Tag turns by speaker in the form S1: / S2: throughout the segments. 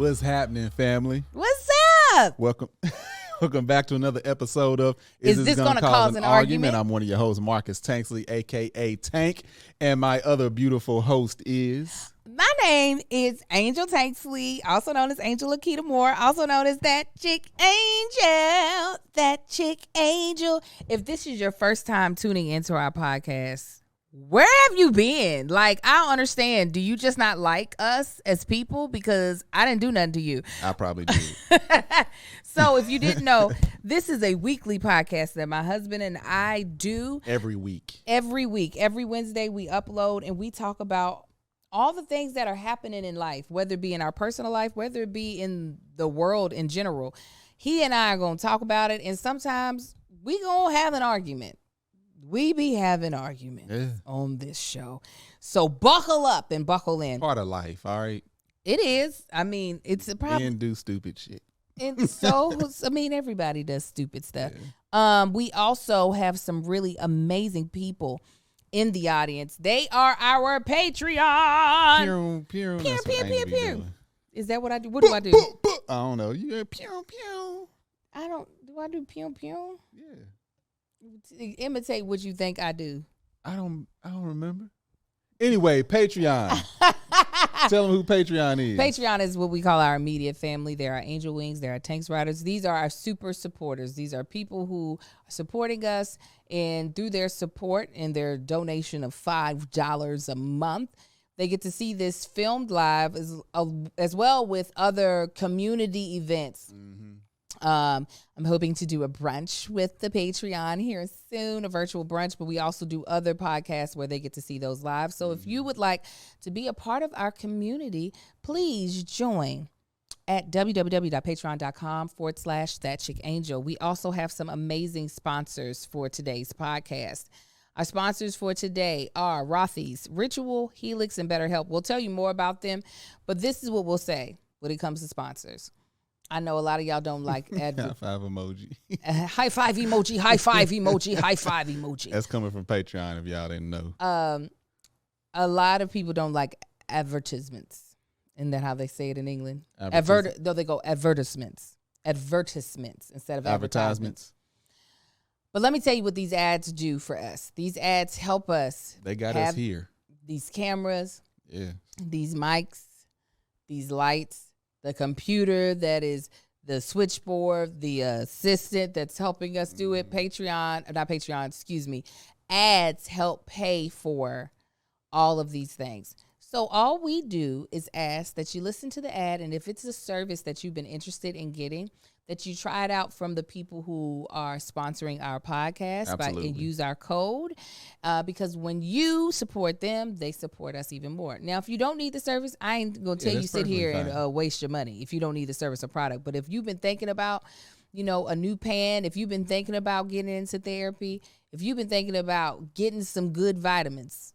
S1: What's happening, family?
S2: What's up?
S1: Welcome back to another episode of
S2: Is this gonna cause an argument?
S1: I'm one of your hosts, Marcus Tanksley, a.k.a. Tank, and my other beautiful host is...
S2: My name is Angel Tanksley, also known as Angel Akita Moore, also known as That Chick Angel. That Chick Angel. If this is your first time tuning into our podcast, where have you been? Like, I don't understand. Do you just not like us as people? Because I didn't do nothing to you.
S1: I probably did.
S2: So if you didn't know, this is a weekly podcast that my husband and I do.
S1: Every week.
S2: Every Wednesday we upload and we talk about all the things that are happening in life, whether it be in our personal life, whether it be in the world in general. He and I are going to talk about it, and sometimes we going to have an argument. We be having arguments on this show. So buckle up and buckle in.
S1: Part of life, all right?
S2: It is. I mean, it's a problem.
S1: And do stupid shit.
S2: And so, I mean, everybody does stupid stuff. Yeah. We also have some really amazing people in the audience. They are our Patreon.
S1: Pew.
S2: Is that what I do? What do I do?
S1: I don't know. Yeah, pew.
S2: Do I do pew pew?
S1: Yeah.
S2: Imitate what you think I do.
S1: I don't remember. Anyway, Patreon. Tell them who Patreon is.
S2: Patreon is what we call our immediate family. There are Angel Wings. There are Tanks Riders. These are our super supporters. These are people who are supporting us, and through their support and their donation of $5 a month, they get to see this filmed live as well with other community events. Mm-hmm. I'm hoping to do a brunch with the Patreon here soon, a virtual brunch, but we also do other podcasts where they get to see those live. So if you would like to be a part of our community, please join at www.patreon.com/thatchickangel. We also have some amazing sponsors for today's podcast. Our sponsors for today are Rothy's, Ritual, Helix, and BetterHelp. We'll tell you more about them, but this is what we'll say when it comes to sponsors. I know a lot of y'all don't like
S1: high five emoji.
S2: High five emoji, high five emoji, high five emoji.
S1: That's coming from Patreon if y'all didn't know.
S2: A lot of people don't like advertisements. Isn't that how they say it in England? They go advertisements. Advertisements instead of advertisements. But let me tell you what these ads do for us. These ads help us.
S1: They got us here.
S2: These cameras, these mics, these lights, the computer that is the switchboard, the assistant that's helping us do it, ads help pay for all of these things. So all we do is ask that you listen to the ad, and if it's a service that you've been interested in getting, that you try it out from the people who are sponsoring our podcast and use our code, because when you support them, they support us even more. Now, if you don't need the service, I ain't going to tell you sit here and waste your money if you don't need the service or product. But if you've been thinking about, a new pan, if you've been thinking about getting into therapy, if you've been thinking about getting some good vitamins,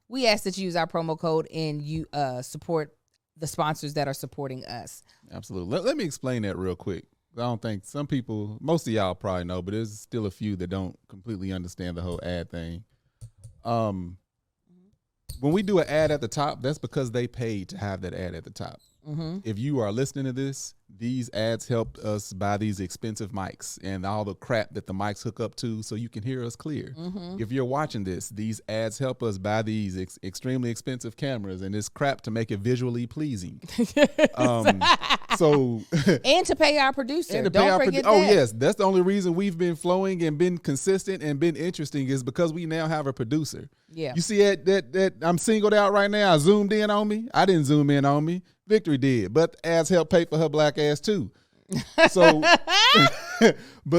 S2: we ask that you use our promo code and you support the sponsors that are supporting us.
S1: Absolutely. Let me explain that real quick. I don't think some people, most of y'all probably know, but there's still a few that don't completely understand the whole ad thing. When we do an ad at the top, that's because they paid to have that ad at the top. Mm-hmm. If you are listening to this, these ads helped us buy these expensive mics and all the crap that the mics hook up to so you can hear us clear. Mm-hmm. If you're watching this, these ads help us buy these extremely expensive cameras and this crap to make it visually pleasing. And
S2: to pay our producer.
S1: Yes, that's the only reason we've been flowing and been consistent and been interesting is because we now have a producer.
S2: Yeah.
S1: You see that I'm singled out right now. I zoomed in on me. I didn't zoom in on me. Victory did, but ads help pay for her black ass too. So,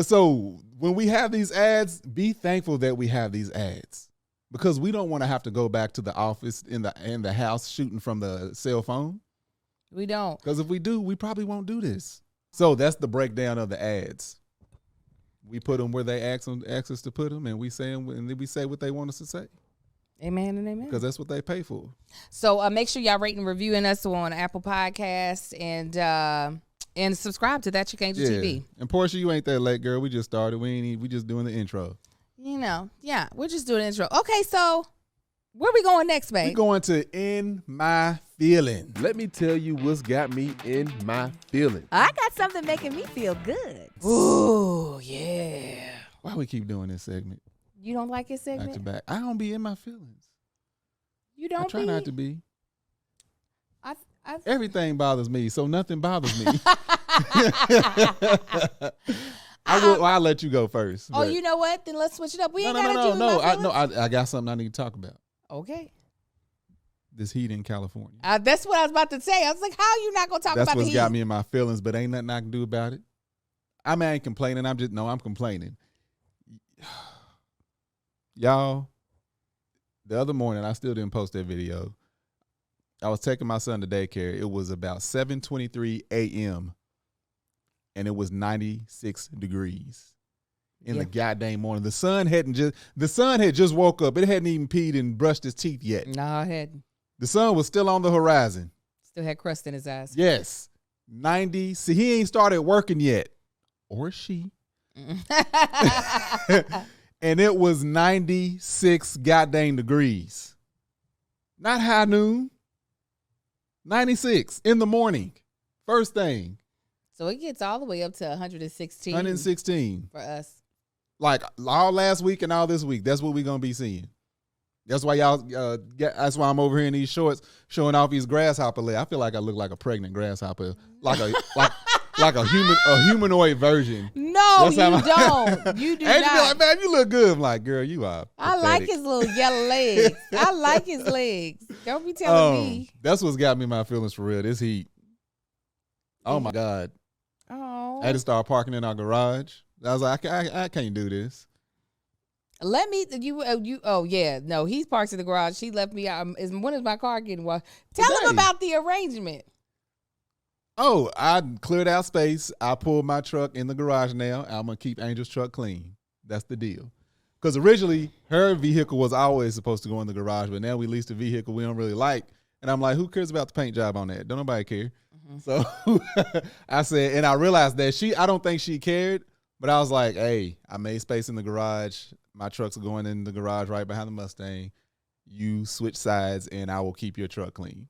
S1: so when we have these ads, be thankful that we have these ads because we don't want to have to go back to the office in the house shooting from the cell phone.
S2: We don't,
S1: because if we do, we probably won't do this. So that's the breakdown of the ads. We put them where they ask us to put them, and we say them, and then we say what they want us to say.
S2: Amen and amen.
S1: Because that's what they pay for.
S2: So make sure y'all rate and reviewing us on Apple Podcasts and subscribe to That Chick Angel TV.
S1: And Portia, you ain't that late, girl. We just started. We just doing the intro.
S2: We're just doing the intro. Okay, so where we going next, babe?
S1: We're going to In My feelings.
S3: Let me tell you what's got me in my feelings.
S4: I got something making me feel good.
S2: Ooh, yeah.
S1: Why we keep doing this segment
S2: You don't like it
S1: back to
S2: segment?
S1: back? I don't be in my feelings.
S2: You don't
S1: I try not to be.
S2: I
S1: Everything bothers me, so nothing bothers me. I'll let you go first.
S2: Oh,
S1: but-
S2: you know what? Then let's switch it up. We ain't gotta do
S1: no.
S2: my feelings.
S1: I got something I need to talk about.
S2: Okay.
S1: This heat in California.
S2: That's what I was about to say. I was like, how you not gonna talk
S1: That's
S2: about the
S1: what's
S2: heat?
S1: got me in my feelings, but ain't nothing I can do about it. I mean, I ain't complaining. I'm complaining. Y'all, the other morning, I still didn't post that video. I was taking my son to daycare. It was about 7:23 a.m. and it was 96 degrees in the goddamn morning. The sun had just woke up. It hadn't even peed and brushed his teeth yet.
S2: No, I hadn't.
S1: The sun was still on the horizon.
S2: Still had crust in his eyes.
S1: Yes. 90. See, he ain't started working yet. Or she. And it was 96 goddamn degrees. Not high noon. 96 in the morning. First thing.
S2: So it gets all the way up to 116.
S1: 116.
S2: For us.
S1: Like all last week and all this week. That's what we're going to be seeing. That's why y'all. That's why I'm over here in these shorts showing off these grasshopper legs. I feel like I look like a pregnant grasshopper, like a humanoid version.
S2: No, you don't. You do
S1: and
S2: not.
S1: you be like, man, you look good. I'm like, girl, you are.
S2: I
S1: pathetic.
S2: like his little yellow legs. I like his legs. Don't be telling me.
S1: That's what's got me in my feelings for real. This heat. Oh my God.
S2: Oh.
S1: I had to start parking in our garage. I was like, I can't do this.
S2: Let me oh yeah, no, he's parked in the garage. She left me out. When is my car getting washed? Tell him
S1: Today.
S2: about the arrangement.
S1: Oh, I cleared out space. I pulled my truck in the garage now. I'm gonna keep Angel's truck clean. That's the deal. Because originally her vehicle was always supposed to go in the garage, but now we leased a vehicle we don't really like. And I'm like, who cares about the paint job on that? Don't nobody care. Mm-hmm. So I said, and I realized that I don't think she cared, but I was like, hey, I made space in the garage. My trucks are going in the garage right behind the Mustang. You switch sides and I will keep your truck clean.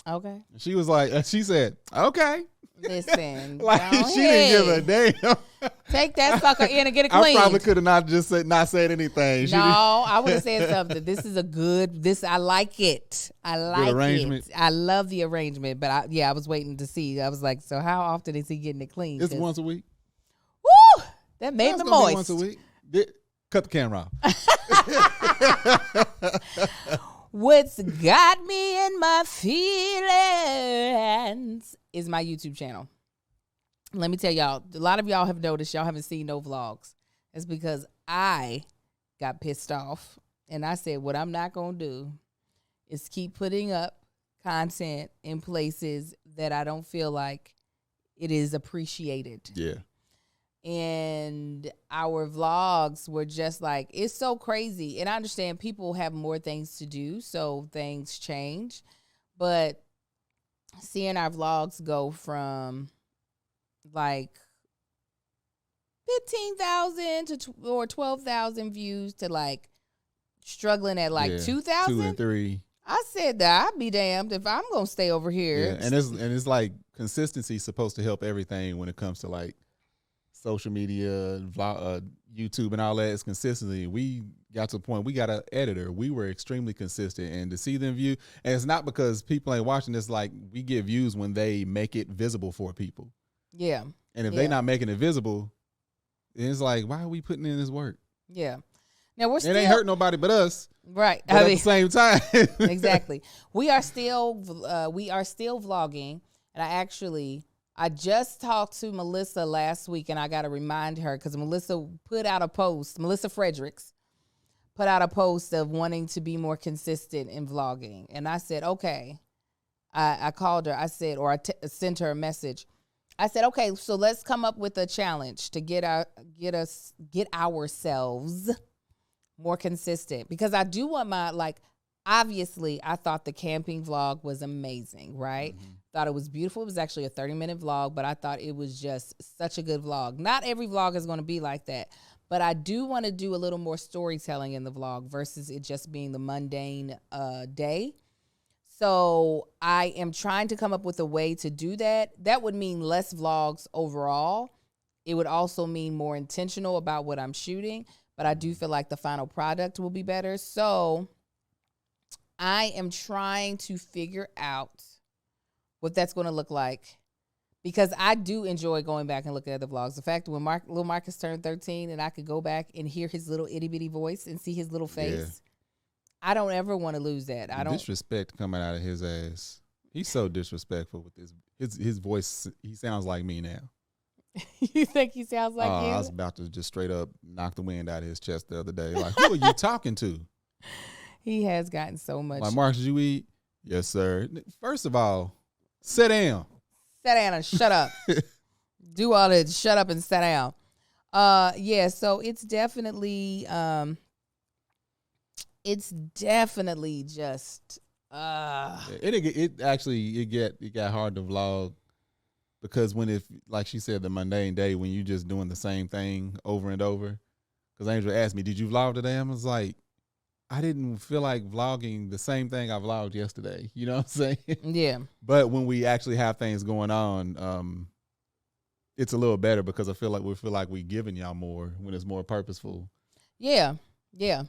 S2: Okay.
S1: She was like, she said, okay.
S2: Listen.
S1: Like she didn't give a damn.
S2: Take that sucker in and get it clean.
S1: I probably could have not said anything.
S2: No, I would have said something. This is I like it. I like
S1: arrangement.
S2: it. I love the arrangement. But I was waiting to see. I was like, so how often is he getting it clean?
S1: It's once a week.
S2: Woo! That made me
S1: That's gonna be
S2: moist.
S1: once a week. Cut the camera off.
S2: What's got me in my feelings is my YouTube channel. Let me tell y'all, a lot of y'all have noticed y'all haven't seen no vlogs. It's because I got pissed off and I said, what I'm not going to do is keep putting up content in places that I don't feel like it is appreciated.
S1: Yeah.
S2: And our vlogs were just like, it's so crazy. And I understand people have more things to do, so things change. But seeing our vlogs go from like 15,000 or 12,000 views to like struggling at like 2,000.
S1: 2 and 3.
S2: I said that I'd be damned if I'm gonna stay over here.
S1: Yeah. And it's like consistency is supposed to help everything when it comes to like social media, YouTube, and all that. Is consistency. We got to the point we got an editor. We were extremely consistent, and to see them view, and it's not because people ain't watching. It's like we get views when they make it visible for people.
S2: Yeah.
S1: And if they not making it visible, it's like, why are we putting in this work?
S2: Yeah. Now we're still,
S1: it ain't hurt nobody but us,
S2: right?
S1: But at the same time,
S2: exactly. We are still vlogging, and I just talked to Melissa last week, and I got to remind her because Melissa put out a post. Melissa Fredericks put out a post of wanting to be more consistent in vlogging, and I said, okay. I called her. I said, or I sent her a message. I said, okay, so let's come up with a challenge to get ourselves more consistent, because I do want obviously I thought the camping vlog was amazing, right? Mm-hmm. Thought it was beautiful. It was actually a 30-minute vlog, but I thought it was just such a good vlog. Not every vlog is going to be like that, but I do want to do a little more storytelling in the vlog versus it just being the mundane day. So I am trying to come up with a way to do that. That would mean less vlogs overall. It would also mean more intentional about what I'm shooting, but I do feel like the final product will be better. So I am trying to figure out what that's going to look like, because I do enjoy going back and looking at the vlogs. The fact that when little Marcus turned 13 and I could go back and hear his little itty bitty voice and see his little face, I don't ever want to lose that. I don't.
S1: Disrespect coming out of his ass. He's so disrespectful with his voice. He sounds like me now.
S2: You think he sounds like you?
S1: I was about to just straight up knock the wind out of his chest the other day. Like, who are you talking to?
S2: He has gotten so much.
S1: Like, Marcus, you eat? Yes, sir. First of all, sit down.
S2: Sit down and shut up. Do all that. Shut up and sit down. Yeah, so it's definitely just
S1: it got hard to vlog, because like she said, the mundane day when you just doing the same thing over and over. Because Angel asked me, did you vlog today? I was like, I didn't feel like vlogging the same thing I vlogged yesterday. You know what I'm saying?
S2: Yeah.
S1: But when we actually have things going on, it's a little better, because I feel like we giving y'all more when it's more purposeful.
S2: Yeah. Yeah.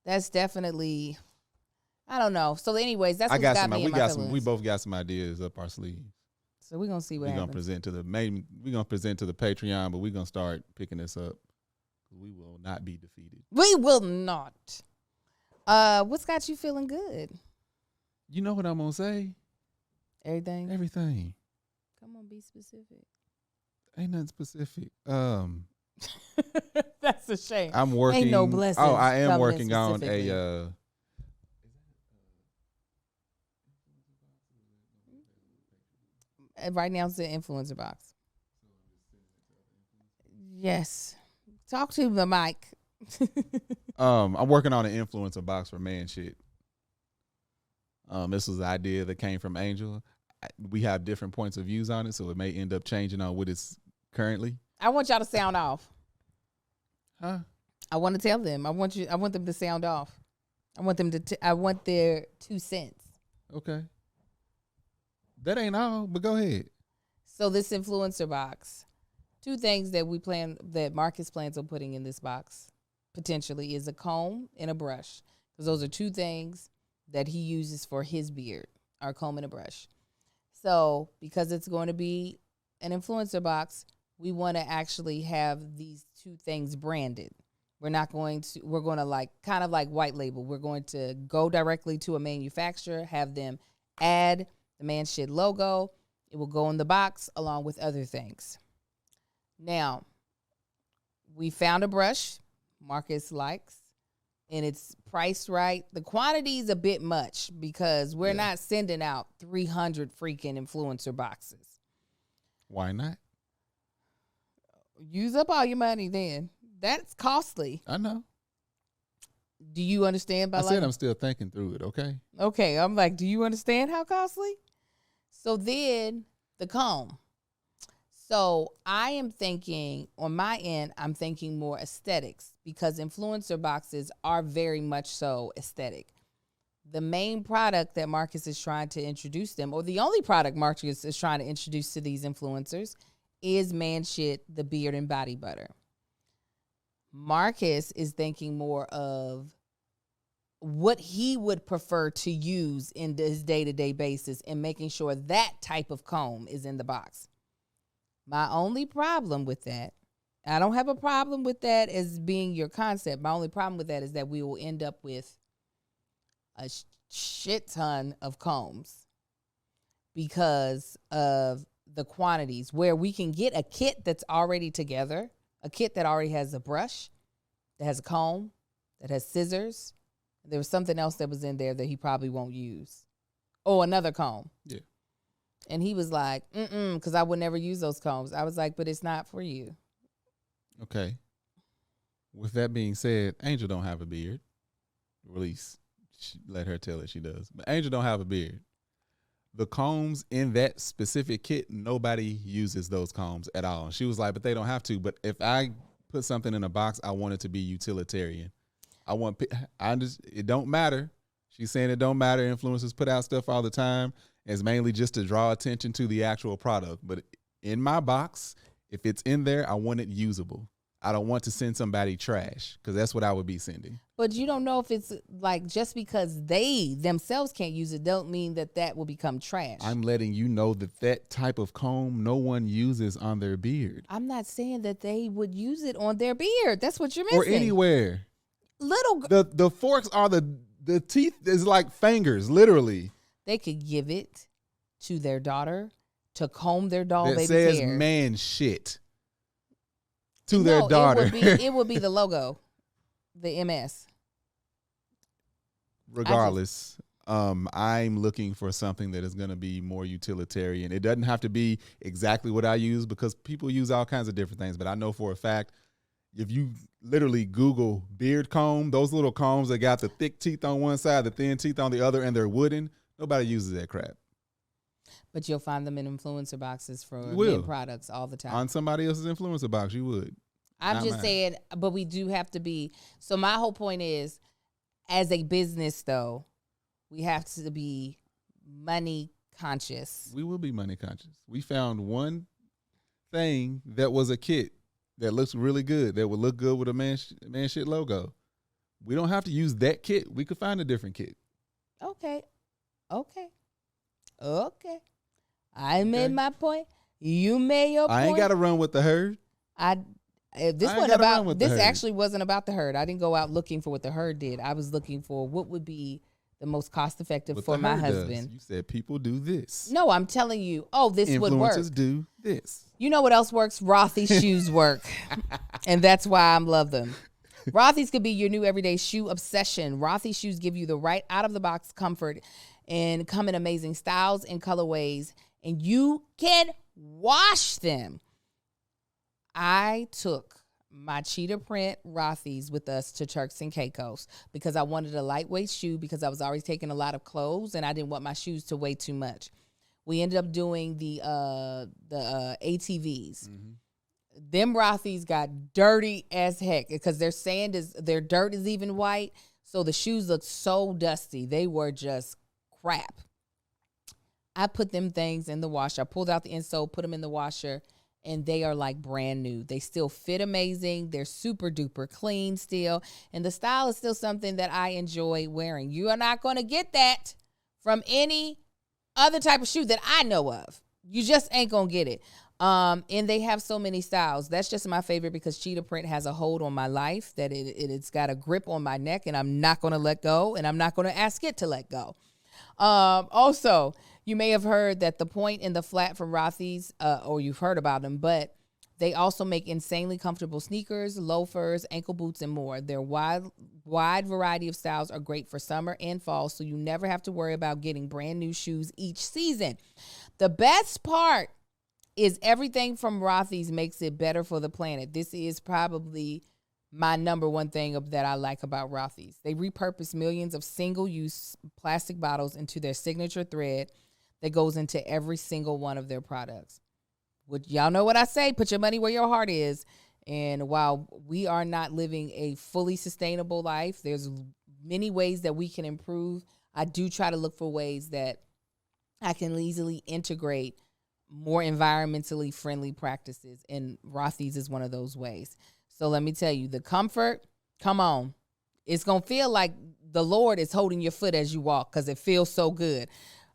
S2: That's definitely, I don't know. So anyways, that's what's got me in my feelings.
S1: We both got some ideas up our sleeves.
S2: So we're going to see what happens.
S1: We're going to present to the Patreon, but we're going to start picking this up. We will not be defeated.
S2: We will not. What's got you feeling good?
S1: You know what I'm going to say?
S2: Everything?
S1: Everything.
S2: Come on, be specific.
S1: Ain't nothing specific.
S2: That's a shame.
S1: I'm working.
S2: Ain't no blessings.
S1: I am working on a.
S2: Right now it's the influencer box. Yes. Talk to the mic.
S1: I'm working on an influencer box for man shit. This was an idea that came from Angel. We have different points of views on it, so it may end up changing on what it's currently.
S2: I want y'all to sound off.
S1: Huh?
S2: I want to tell them. I want them to sound off. I want them to. I want their 2 cents.
S1: Okay. That ain't all, but go ahead.
S2: So this influencer box, 2 things that Marcus plans on putting in this box potentially is a comb and a brush, because those are 2 things that he uses for his beard, are a comb and a brush. So because it's going to be an influencer box, we want to actually have these 2 things branded. We're going to like kind of like white label. We're going to go directly to a manufacturer, have them add the Man Shit logo. It will go in the box along with other things. Now, we found a brush Marcus likes, and it's priced right. The quantity is a bit much, because we're not sending out 300 freaking influencer boxes.
S1: Why not?
S2: Use up all your money then. That's costly.
S1: I know.
S2: Do you understand?
S1: I said I'm still thinking through it, okay?
S2: Okay, I'm like, do you understand how costly? So then the comb. So I am thinking, on my end, I'm thinking more aesthetics, because influencer boxes are very much so aesthetic. The main product that Marcus is trying to introduce them, or the only product Marcus is trying to introduce to these influencers, is Man Shit, the beard and body butter. Marcus is thinking more of what he would prefer to use in his day-to-day basis, and making sure that type of comb is in the box. My only problem with that, I don't have a problem with that as being your concept. My only problem with that is that we will end up with a shit ton of combs because of the quantities, where we can get a kit that's already together, a kit that already has a brush, that has a comb, that has scissors. There was something else that was in there that he probably won't use. Oh, another comb.
S1: Yeah.
S2: And he was like, because I would never use those combs. I was like, but it's not for you.
S1: Okay. With that being said, Angel don't have a beard. Or at least let her tell it she does. But Angel don't have a beard. The combs in that specific kit, nobody uses those combs at all. She was like, but they don't have to. But if I put something in a box, I want it to be utilitarian. It don't matter. She's saying it don't matter. Influencers put out stuff all the time. It's mainly just to draw attention to the actual product. But in my box, if it's in there, I want it usable. I don't want to send somebody trash because that's what I would be sending.
S2: But you don't know if it's like just because they themselves can't use it don't mean that will become trash.
S1: I'm letting you know that type of comb no one uses on their beard.
S2: I'm not saying that they would use it on their beard. That's what you're missing.
S1: Or anywhere. The forks are the teeth is like fingers, literally.
S2: They could give it to their daughter to comb their doll baby's
S1: hair. That says
S2: hair.
S1: Man shit to their daughter.
S2: It would be the logo, the MS.
S1: Regardless, I'm looking for something that is going to be more utilitarian. It doesn't have to be exactly what I use because people use all kinds of different things. But I know for a fact, if you literally Google beard comb, those little combs that got the thick teeth on one side, the thin teeth on the other, and they're wooden, nobody uses that crap.
S2: But you'll find them in influencer boxes for men products all the time.
S1: On somebody else's influencer box, you would.
S2: I'm just saying, but we do have to be. So my whole point is, as a business, though, we have to be money conscious.
S1: We will be money conscious. We found one thing that was a kit that looks really good, that would look good with a man shit logo. We don't have to use that kit. We could find a different kit.
S2: Okay. I made my point. You made your point.
S1: I ain't got to run with the herd.
S2: This actually wasn't about the herd. I didn't go out looking for what the herd did. I was looking for what would be the most cost effective for my husband.
S1: You said people do this.
S2: No, I'm telling you. Oh, this would work.
S1: Influencers do this.
S2: You know what else works? Rothy's shoes work. And that's why I love them. Rothy's could be your new everyday shoe obsession. Rothy's shoes give you the right out-of-the-box comfort and come in amazing styles and colorways. And you can wash them. I took my cheetah print Rothy's with us to Turks and Caicos because I wanted a lightweight shoe because I was already taking a lot of clothes and I didn't want my shoes to weigh too much. We ended up doing the ATVs. Mm-hmm. Them Rothy's got dirty as heck because their dirt is even white. So the shoes look so dusty. They were just crap. I put them things in the washer. I pulled out the insole, put them in the washer, and they are like brand new. They still fit amazing. They're super duper clean still. And the style is still something that I enjoy wearing. You are not going to get that from any other type of shoe that I know of. You just ain't going to get it. And they have so many styles. That's just my favorite because cheetah print has a hold on my life, that it's got a grip on my neck, and I'm not going to let go, and I'm not going to ask it to let go. Also, you may have heard that the point and the flat from Rothy's, or you've heard about them, but they also make insanely comfortable sneakers, loafers, ankle boots, and more. Their wide variety of styles are great for summer and fall, so you never have to worry about getting brand new shoes each season. The best part is everything from Rothy's makes it better for the planet. This is probably my number one thing that I like about Rothy's. They repurpose millions of single-use plastic bottles into their signature thread that goes into every single one of their products. Y'all know what I say, put your money where your heart is. And while we are not living a fully sustainable life, there's many ways that we can improve. I do try to look for ways that I can easily integrate more environmentally friendly practices, and Rothy's is one of those ways. So let me tell you, the comfort, come on. It's going to feel like the Lord is holding your foot as you walk because it feels so good.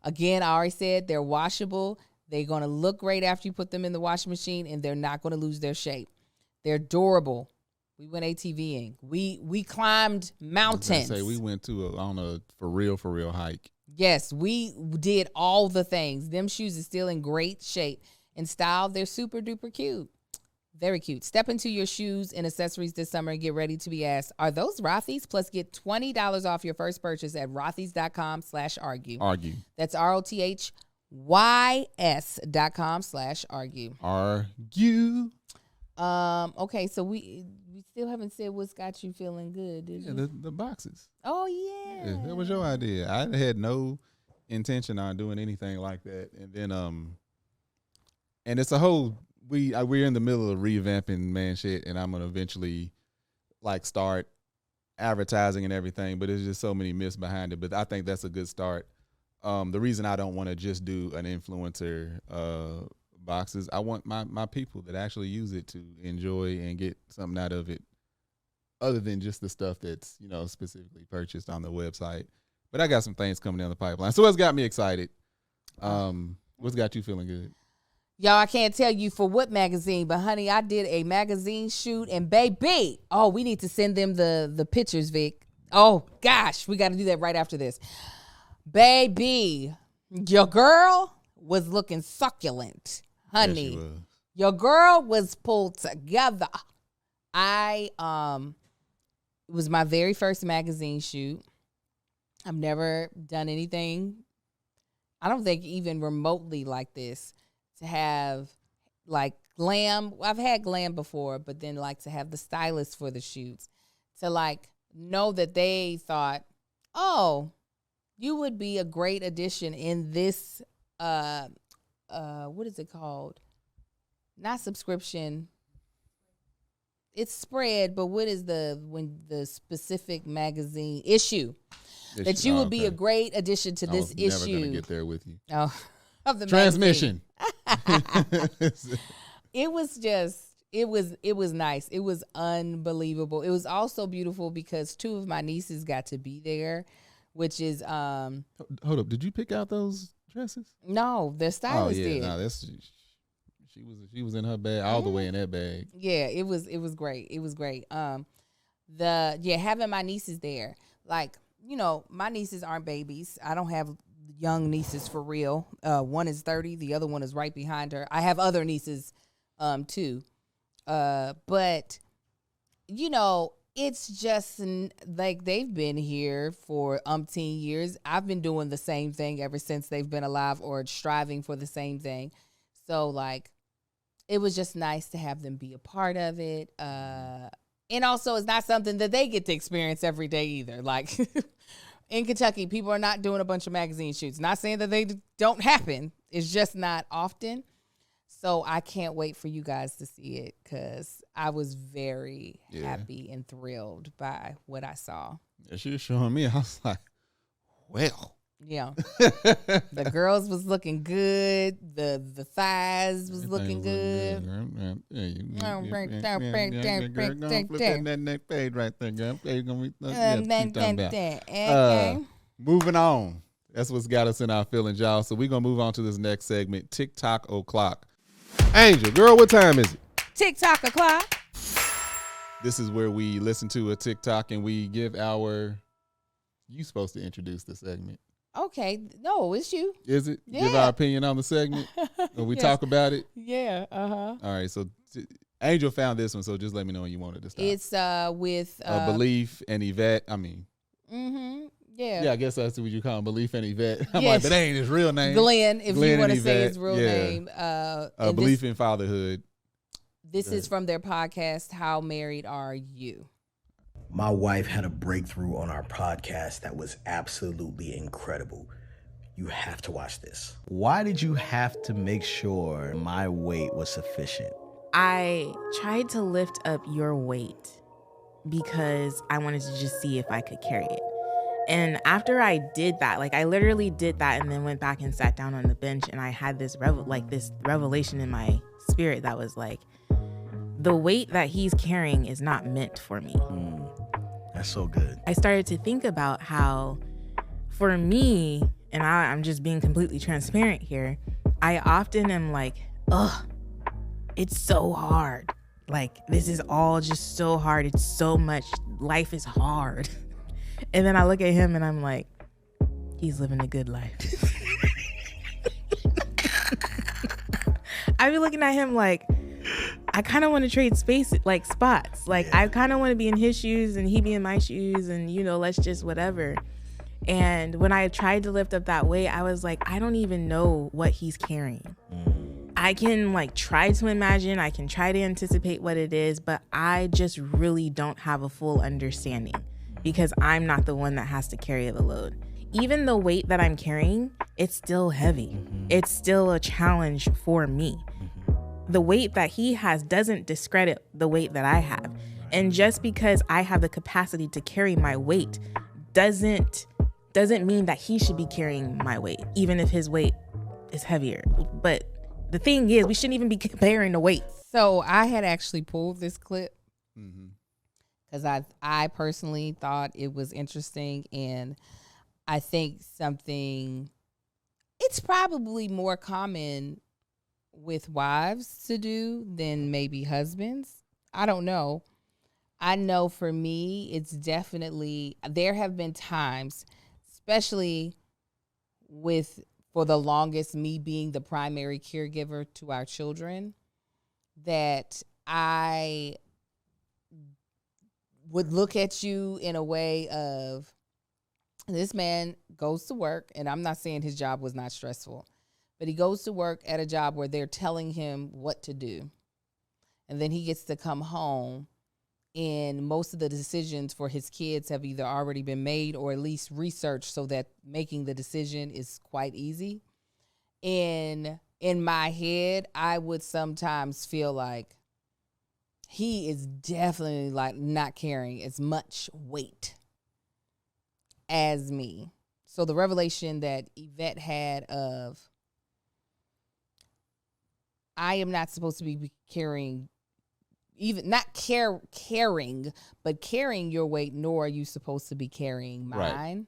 S2: Again, I already said they're washable. They're going to look great after you put them in the washing machine, and they're not going to lose their shape. They're durable. We went ATVing. We climbed mountains.
S1: We went on a for real hike.
S2: Yes, we did all the things. Them shoes are still in great shape and style. They're super duper cute. Very cute. Step into your shoes and accessories this summer and get ready to be asked, are those Rothy's? Plus get $20 off your first purchase at rothys.com/argue.
S1: Argue.
S2: That's ROTHYS.com/argue.
S1: Argue.
S2: Okay, so we still haven't said what's got you feeling good, did you?
S1: The boxes.
S2: Oh, yeah.
S1: That was your idea. I had no intention on doing anything like that. And then, and it's a whole, we're in the middle of revamping man shit, and I'm going to eventually like start advertising and everything, but there's just so many myths behind it. But I think that's a good start. The reason I don't want to just do an influencer boxes, I want my people that actually use it to enjoy and get something out of it, other than just the stuff that's, you know, specifically purchased on the website. But I got some things coming down the pipeline. So what's got me excited? What's got you feeling good?
S2: Y'all, I can't tell you for what magazine, but honey, I did a magazine shoot, and baby, oh, we need to send them the pictures, Vic. Oh gosh, we got to do that right after this. Baby, your girl was looking succulent, honey.
S1: Yes, she was.
S2: Your girl was pulled together. It was my very first magazine shoot. I've never done anything, I don't think even remotely like this, to have like glam. I've had glam before, but then like to have the stylist for the shoots, to like know that they thought, oh, you would be a great addition in this, what is it called? Not subscription. It's spread, but what is the specific magazine issue? That you would be a great addition to this issue. I was never going to
S1: get there with you.
S2: Oh, of the
S1: transmission.
S2: It was nice. It was unbelievable. It was also beautiful because 2 of my nieces got to be there, which is
S1: Hold up, did you pick out those dresses?
S2: No, the stylist did.
S1: No, she was in her bag, all the way in that bag.
S2: Yeah, it was great. It was great. Having my nieces there, like, you know, my nieces aren't babies. I don't have young nieces for real. One is 30, the other one is right behind her. I have other nieces too. But you know, it's just like they've been here for umpteen years. I've been doing the same thing ever since they've been alive, or striving for the same thing. So like, it was just nice to have them be a part of it. And also, it's not something that they get to experience every day either. Like in Kentucky, people are not doing a bunch of magazine shoots. Not saying that they don't happen. It's just not often. So I can't wait for you guys to see it, because I was very happy and thrilled by what I saw.
S1: Yeah, she was showing me. I was like, well.
S2: Yeah. The girls was looking good. The thighs was looking good.
S1: Moving on. That's what's got us in our feelings, y'all. So we're going to move on to this next segment, TikTok O'Clock.
S3: Angel, girl, what time is it?
S2: TikTok O'Clock.
S1: This is where we listen to a TikTok and we give our... You supposed to introduce the segment.
S2: Okay. No, it's you.
S1: Is it?
S2: Yeah.
S1: Give our opinion on the segment? Or we talk about it?
S2: Yeah. Uh-huh.
S1: All right. So Angel found this one, so just let me know when you want it to start.
S2: It's with...
S1: Belief and Yvette. I mean...
S2: Mm-hmm. Yeah.
S1: Yeah, I guess that's what you call him, Belief and Yvette. I'm
S2: yes.
S1: like, but that ain't his real name.
S2: Glenn, if
S1: Glenn
S2: you want to
S1: and
S2: say
S1: Yvette.
S2: his real name.
S1: Belief in Fatherhood.
S2: This is from their podcast, How Married Are You?
S5: My wife had a breakthrough on our podcast that was absolutely incredible. You have to watch this. Why did you have to make sure my weight was sufficient?
S6: I tried to lift up your weight because I wanted to just see if I could carry it. And after I did that, like I literally did that and then went back and sat down on the bench, and I had this revelation in my spirit that was like, the weight that he's carrying is not meant for me.
S5: That's so good.
S6: I started to think about how, for me, and I'm just being completely transparent here, I often am like, ugh, it's so hard. Like, this is all just so hard. It's so much. Life is hard. And then I look at him and I'm like, he's living a good life. I be looking at him like, I kind of want to trade spots. Like, I kind of want to be in his shoes and he be in my shoes, and, you know, let's just whatever. And when I tried to lift up that weight, I was like, I don't even know what he's carrying. I can like try to imagine, I can try to anticipate what it is, but I just really don't have a full understanding, because I'm not the one that has to carry the load. Even the weight that I'm carrying, it's still heavy. It's still a challenge for me. The weight that he has doesn't discredit the weight that I have. And just because I have the capacity to carry my weight doesn't mean that he should be carrying my weight, even if his weight is heavier. But the thing is, we shouldn't even be comparing the weights.
S2: So I had actually pulled this clip because I personally thought it was interesting, and I think it's probably more common with wives to do than maybe husbands. I don't know. I know for me, it's definitely, there have been times, especially for the longest, me being the primary caregiver to our children, that I would look at you in a way of, this man goes to work, and I'm not saying his job was not stressful, but he goes to work at a job where they're telling him what to do. And then he gets to come home, and most of the decisions for his kids have either already been made or at least researched so that making the decision is quite easy. And in my head, I would sometimes feel like he is definitely like not carrying as much weight as me. So the revelation that Yvette had of, I am not supposed to be carrying, even not caring, but carrying your weight, nor are you supposed to be carrying mine,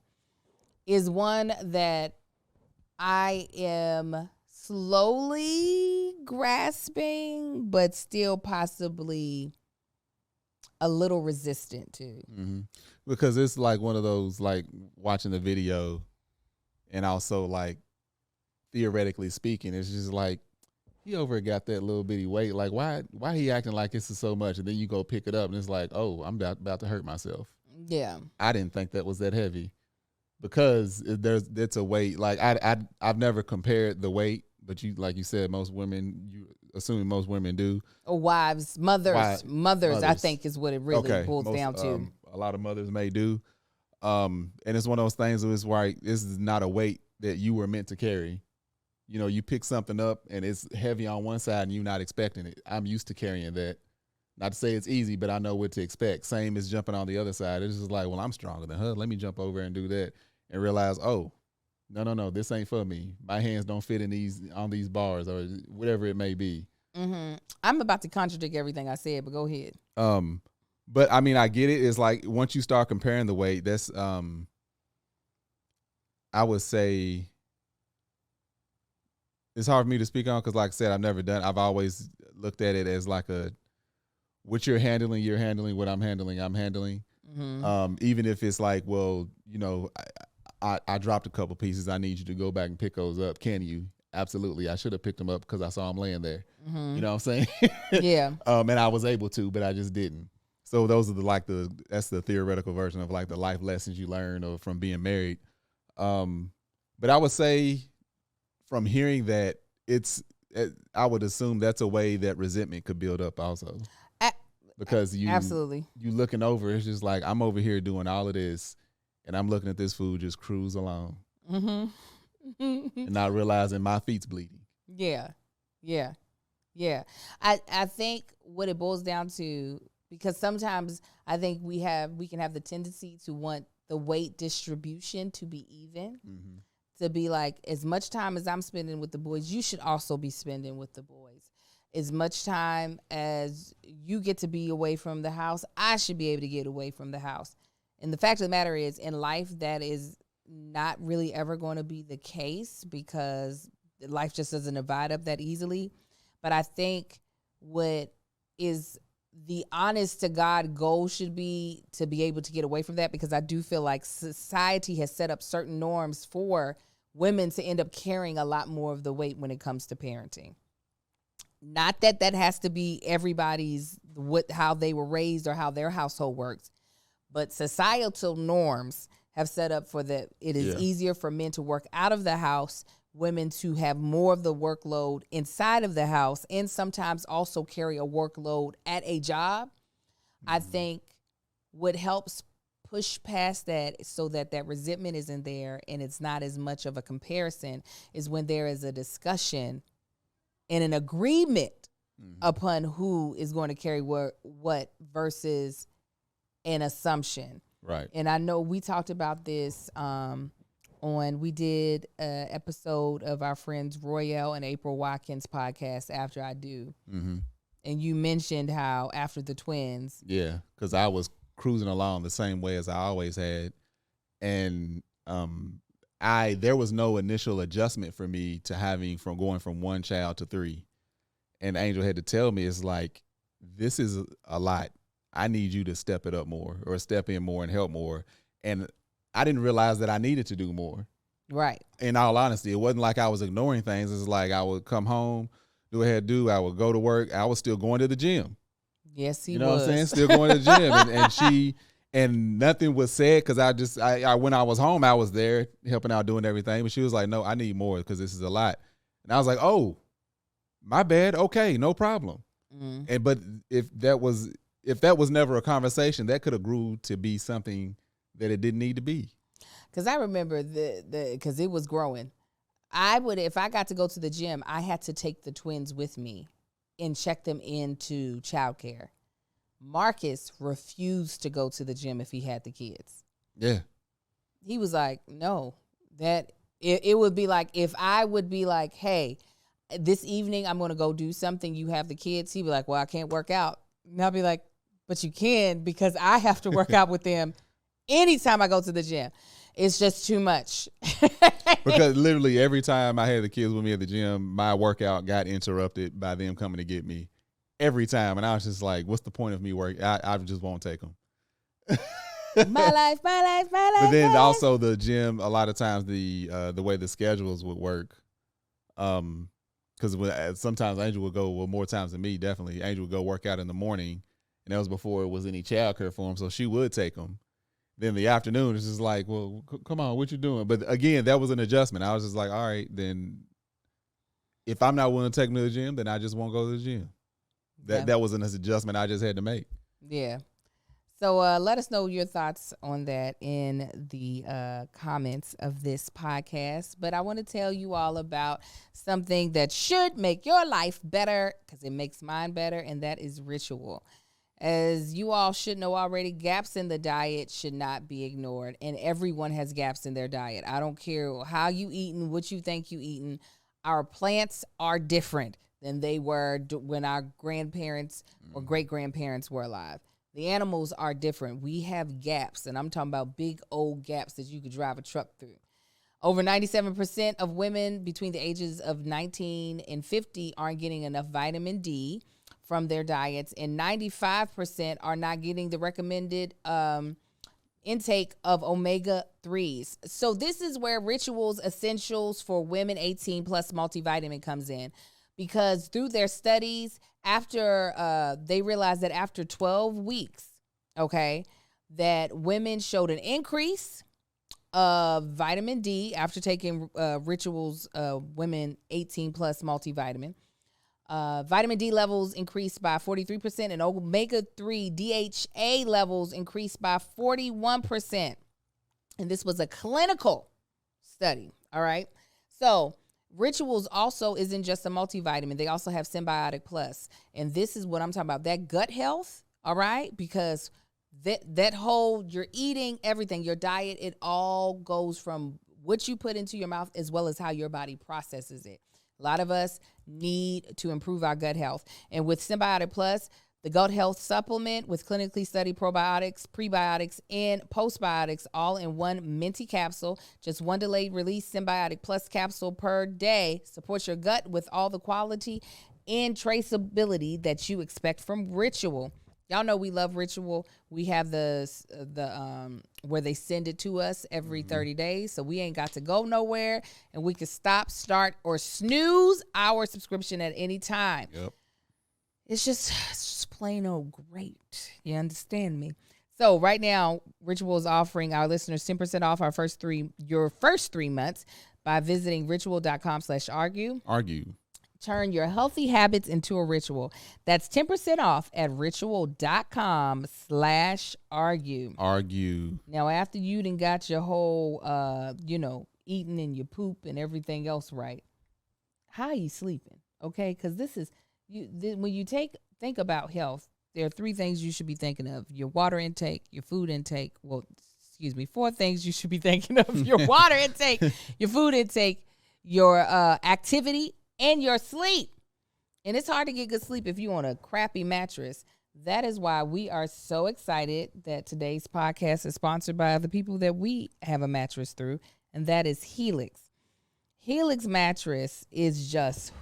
S2: is one that I am slowly grasping, but still possibly a little resistant to.
S1: Mm-hmm. Because it's like one of those, like watching the video and also like theoretically speaking, it's just like, he over got that little bitty weight. Like, why he acting like this is so much? And then you go pick it up and it's like, oh, I'm about to hurt myself.
S2: Yeah.
S1: I didn't think that was that heavy, because it's a weight. Like I've never compared the weight, but like you said, most women, assuming most women do.
S2: Or wives, mothers, I think is what it really boils down to.
S1: A lot of mothers may do. And it's one of those things where it's right, this is not a weight that you were meant to carry. You know, you pick something up and it's heavy on one side and you're not expecting it. I'm used to carrying that. Not to say it's easy, but I know what to expect. Same as jumping on the other side. It's just like, well, I'm stronger than her. Let me jump over and do that, and realize, oh, no, this ain't for me. My hands don't fit on these bars or whatever it may be.
S2: Mm-hmm. I'm about to contradict everything I said, but go ahead.
S1: But I mean, I get it. It's like once you start comparing the weight, that's I would say it's hard for me to speak on, because like I said, I've always looked at it as like what you're handling, what I'm handling. Mm-hmm. Even if it's like, well, you know, I dropped a couple pieces. I need you to go back and pick those up. Can you? Absolutely. I should have picked them up because I saw them laying there. Mm-hmm. You know what I'm saying?
S2: Yeah.
S1: And I was able to, but I just didn't. So those are that's the theoretical version of like the life lessons you learn or from being married. But I would say, from hearing that, I would assume that's a way that resentment could build up also. Because
S2: absolutely,
S1: you looking over, it's just like, I'm over here doing all of this and I'm looking at this food just cruise along. Mm-hmm. And not realizing my feet's bleeding.
S2: Yeah. I think what it boils down to, because sometimes I think we can have the tendency to want the weight distribution to be even. Mm-hmm. To be like, as much time as I'm spending with the boys, you should also be spending with the boys. As much time as you get to be away from the house, I should be able to get away from the house. And the fact of the matter is, in life, that is not really ever going to be the case, because life just doesn't divide up that easily. But I think what is the honest to God goal should be to be able to get away from that, because I do feel like society has set up certain norms for women to end up carrying a lot more of the weight when it comes to parenting. Not that has to be everybody's how they were raised or how their household works, but societal norms have set up for that. It is easier for men to work out of the house, women to have more of the workload inside of the house, and sometimes also carry a workload at a job. Mm-hmm. I think what helps push past that so that resentment isn't there and it's not as much of a comparison is when there is a discussion and an agreement upon who is going to carry what versus an assumption.
S1: Right.
S2: And I know we talked about this we did an episode of our friends Royale and April Watkins podcast, After I Do.
S1: Mm-hmm.
S2: And you mentioned how after the twins.
S1: Yeah, because I was cruising along the same way as I always had. And there was no initial adjustment for me to going from one child to 3. And Angel had to tell me, it's like, this is a lot. I need you to step it up more or step in more and help more. And I didn't realize that I needed to do more.
S2: Right.
S1: In all honesty, it wasn't like I was ignoring things. It's like I would come home, do what I had to do. I would go to work. I was still going to the gym.
S2: Yes, he was.
S1: You know what I'm saying? Still going to the gym. And nothing was said because when I was home, I was there helping out, doing everything. But she was like, no, I need more because this is a lot. And I was like, oh, my bad. Okay, no problem. Mm. But if that was never a conversation, that could have grew to be something that it didn't need to be.
S2: Because I remember because it was growing. If I got to go to the gym, I had to take the twins with me and check them into childcare. Marcus refused to go to the gym if he had the kids.
S1: Yeah.
S2: He was like, no, that it would be like, if I would be like, hey, this evening I'm going to go do something. You have the kids. He'd be like, well, I can't work out. And I'll be like, but you can, because I have to work out with them anytime I go to the gym. It's just too much.
S1: Because literally every time I had the kids with me at the gym, my workout got interrupted by them coming to get me. Every time. And I was just like, what's the point of me working? I just won't take them.
S2: My life.
S1: But then also the gym, a lot of times the way the schedules would work, because sometimes Angel would go, more times than me, definitely. Angel would go work out in the morning, and that was before it was any childcare for him, so she would take him. Then the afternoon, it's just like, well, come on, what you doing? But again, that was an adjustment. I was just like, all right, then if I'm not willing to take me to the gym, then I just won't go to the gym. That was an adjustment I just had to make.
S2: Yeah. So let us know your thoughts on that in the comments of this podcast. But I want to tell you all about something that should make your life better, because it makes mine better, and that is Ritual. As you all should know already, gaps in the diet should not be ignored, and everyone has gaps in their diet. I don't care how you eating, what you think you eating. Our plants are different than they were when our grandparents or great-grandparents were alive. The animals are different. We have gaps, and I'm talking about big old gaps that you could drive a truck through. Over 97% of women between the ages of 19 and 50 aren't getting enough vitamin D from their diets, and 95% are not getting the recommended intake of omega-3s. So this is where Ritual's Essentials for Women 18 Plus multivitamin comes in, because through their studies, after they realized that after 12 weeks, that women showed an increase of vitamin D after taking Ritual's Women 18 Plus multivitamin. Vitamin D levels increased by 43%, and omega-3 DHA levels increased by 41%. And this was a clinical study, all right? So Rituals also isn't just a multivitamin. They also have Symbiotic Plus. And this is what I'm talking about, that gut health, all right? Because that whole, you're eating everything, your diet, it all goes from what you put into your mouth as well as how your body processes it. A lot of us need to improve our gut health. And with Symbiotic Plus, the gut health supplement with clinically studied probiotics, prebiotics, and postbiotics all in one minty capsule, just one delayed release Symbiotic Plus capsule per day, supports your gut with all the quality and traceability that you expect from Ritual. Y'all know we love Ritual. We have the where they send it to us every 30 days, so we ain't got to go nowhere, and we can stop, start, or snooze our subscription at any time.
S1: Yep.
S2: It's just plain old great. You understand me? So right now, Ritual is offering our listeners 10% off your first 3 months by visiting ritual.com/argue.
S1: Argue.
S2: Turn your healthy habits into a ritual. That's 10% off at ritual.com/argue.
S1: Argue.
S2: Now, after you done got your whole, eating and your poop and everything else right, how are you sleeping? Okay, because this is when you think about health, there are 3 things you should be thinking of: your water intake, your food intake. Well, excuse me, 4 things you should be thinking of: your water intake, your food intake, your activity, and your sleep. And it's hard to get good sleep if you're on a crappy mattress. That is why we are so excited that today's podcast is sponsored by the people that we have a mattress through, and that is Helix. Helix mattress is just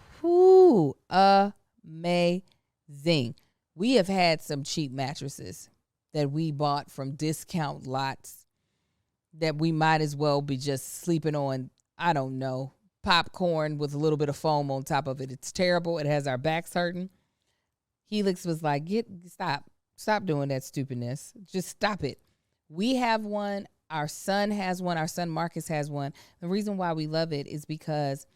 S2: amazing. We have had some cheap mattresses that we bought from discount lots that we might as well be just sleeping on, I don't know, popcorn with a little bit of foam on top of it. It's terrible. It has our backs hurting. Helix was like, stop doing that stupidness. Just stop it. We have one. Our son has one. Our son Marcus has one. The reason why we love it is because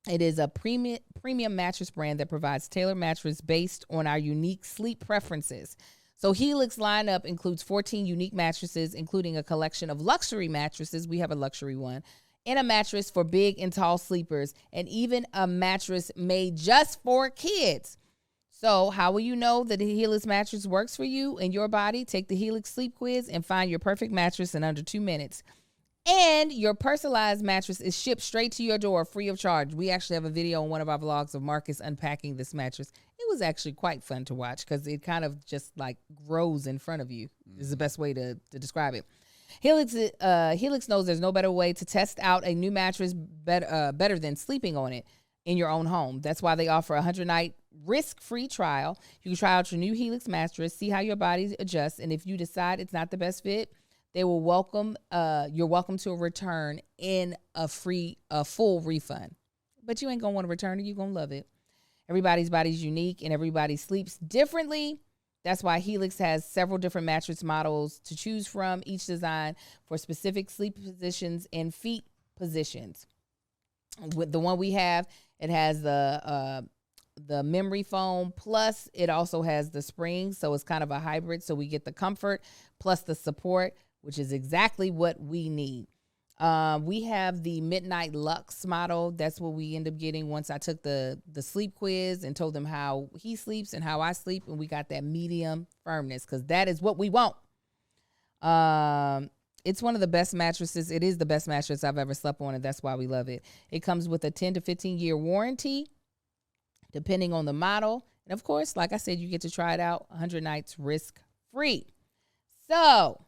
S2: it is a premium mattress brand that provides tailored mattress based on our unique sleep preferences. So Helix lineup includes 14 unique mattresses, including a collection of luxury mattresses. We have a luxury one. And a mattress for big and tall sleepers, and even a mattress made just for kids. So how will you know that the Helix mattress works for you and your body? Take the Helix sleep quiz and find your perfect mattress in under 2 minutes. And your personalized mattress is shipped straight to your door free of charge. We actually have a video on one of our vlogs of Marcus unpacking this mattress. It was actually quite fun to watch because it kind of just like grows in front of you is the best way to describe it. Helix knows there's no better way to test out a new mattress better than sleeping on it in your own home. That's why they offer a 100-night risk-free trial. You can try out your new Helix mattress, see how your body adjusts, and if you decide it's not the best fit, they will you're welcome to a return in a full refund. But you ain't gonna want to return it. You're gonna love it. Everybody's body's unique and everybody sleeps differently. That's why Helix has several different mattress models to choose from, each designed for specific sleep positions and feet positions. With the one we have, it has the memory foam, plus it also has the springs, so it's kind of a hybrid, so we get the comfort plus the support, which is exactly what we need. We have the Midnight Luxe model. That's what we end up getting once I took the sleep quiz and told them how he sleeps and how I sleep, and we got that medium firmness because that is what we want. It's one of the best mattresses. It is the best mattress I've ever slept on, and that's why we love it. It comes with a 10 to 15-year warranty, depending on the model. And, of course, like I said, you get to try it out 100 nights risk-free. So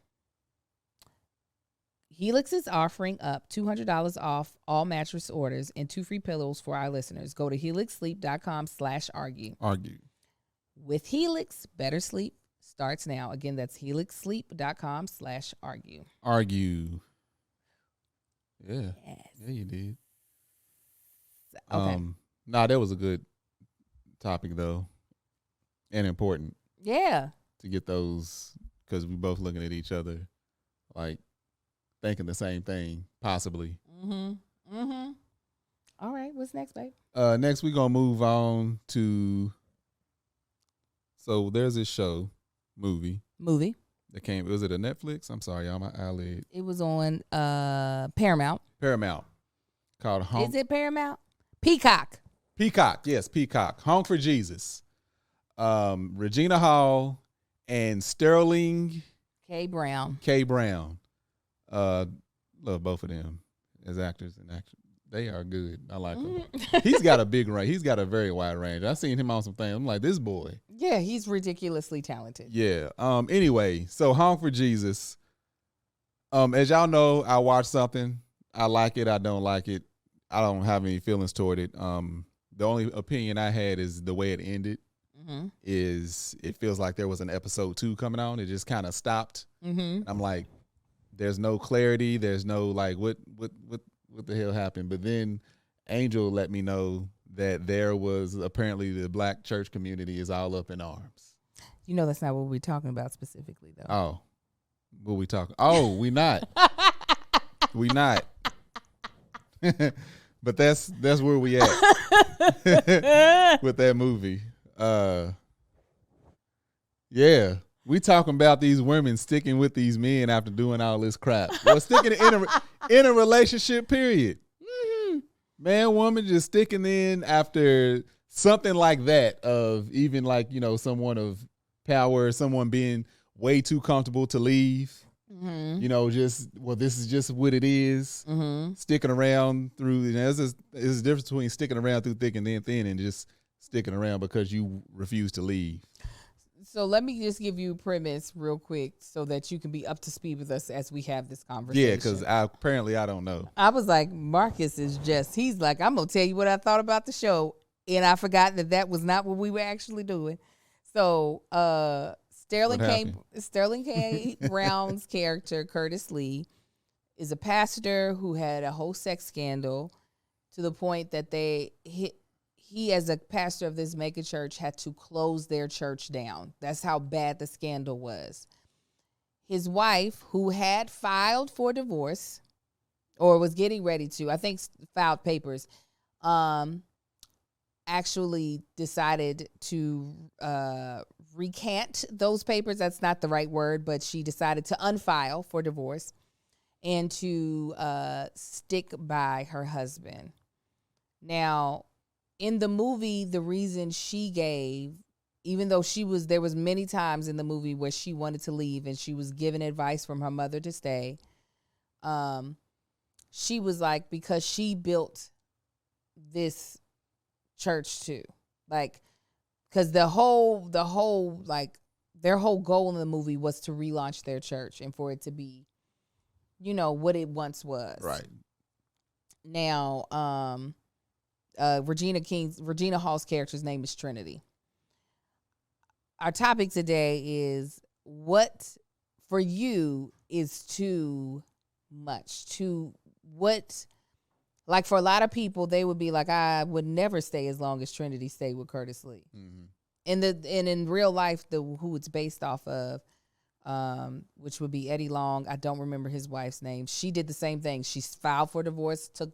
S2: Helix is offering up $200 off all mattress orders and 2 free pillows for our listeners. Go to helixsleep.com/argue.
S1: Argue.
S2: With Helix, better sleep starts now. Again, that's helixsleep.com/argue.
S1: Argue. Yeah.
S2: Yes.
S1: Yeah, you did.
S2: Okay.
S1: That was a good topic, though, and important.
S2: Yeah.
S1: To get those, because we both looking at each other like thinking the same thing, possibly.
S2: Mm-hmm. All right. What's next, babe?
S1: Next, we're going to move on to, so there's this movie. That came, was it a Netflix? I'm sorry, y'all, my eyelid.
S2: It was on Paramount.
S1: Called Honk.
S2: Is it Paramount? Peacock,
S1: yes, Peacock. Honk for Jesus. Regina Hall and Sterling
S2: K. Brown.
S1: Love both of them as actors and actors. They are good. I like him. He's got a big range. He's got a very wide range. I've seen him on some things. I'm like, this boy.
S2: Yeah, he's ridiculously talented.
S1: Yeah. Anyway, so Honk for Jesus. As y'all know, I watch something. I like it. I don't like it. I don't have any feelings toward it. The only opinion I had is the way it ended. Mm-hmm. Is it feels like there was an episode 2 coming on. It just kind of stopped. Mm-hmm. I'm like, there's no clarity. There's no like what the hell happened. But then Angel let me know that there was apparently the black church community is all up in arms.
S2: You know that's not what we're talking about specifically, though.
S1: Oh, what we talking? Oh, we not. We not. But that's where we at with that movie. Yeah. We talking about these women sticking with these men after doing all this crap. Well, sticking in a relationship, period. Mm-hmm. Man, woman just sticking in after something like that, of even like, you know, someone of power, someone being way too comfortable to leave. You know, just, well, this is just what it is. Sticking around through, you know, there's a difference between sticking around through thick and then thin and just sticking around because you refuse to leave.
S2: So let me just give you a premise real quick so that you can be up to speed with us as we have this conversation.
S1: Yeah, because apparently I don't know.
S2: I was like, Marcus is just, he's like, I'm going to tell you what I thought about the show. And I forgot that was not what we were actually doing. So, Sterling K. Brown's character, Curtis Lee, is a pastor who had a whole sex scandal to the point that he, as a pastor of this mega church, had to close their church down. That's how bad the scandal was. His wife, who had filed for divorce, or was getting ready to, I think filed papers, actually decided to recant those papers. That's not the right word, but she decided to unfile for divorce and to stick by her husband. Now, in the movie, the reason she gave, even though there was many times in the movie where she wanted to leave and she was given advice from her mother to stay, she was like, because she built this church too, like, because the whole like their whole goal in the movie was to relaunch their church and for it to be, you know, what it once was.
S1: Right.
S2: Now, Regina Hall's character's name is Trinity. Our topic today is, what for you is too much? Like, for a lot of people, they would be like, I would never stay as long as Trinity stayed with Curtis Lee. And in real life, who it's based off of, which would be Eddie Long. I don't remember his wife's name. She did the same thing. She filed for divorce, took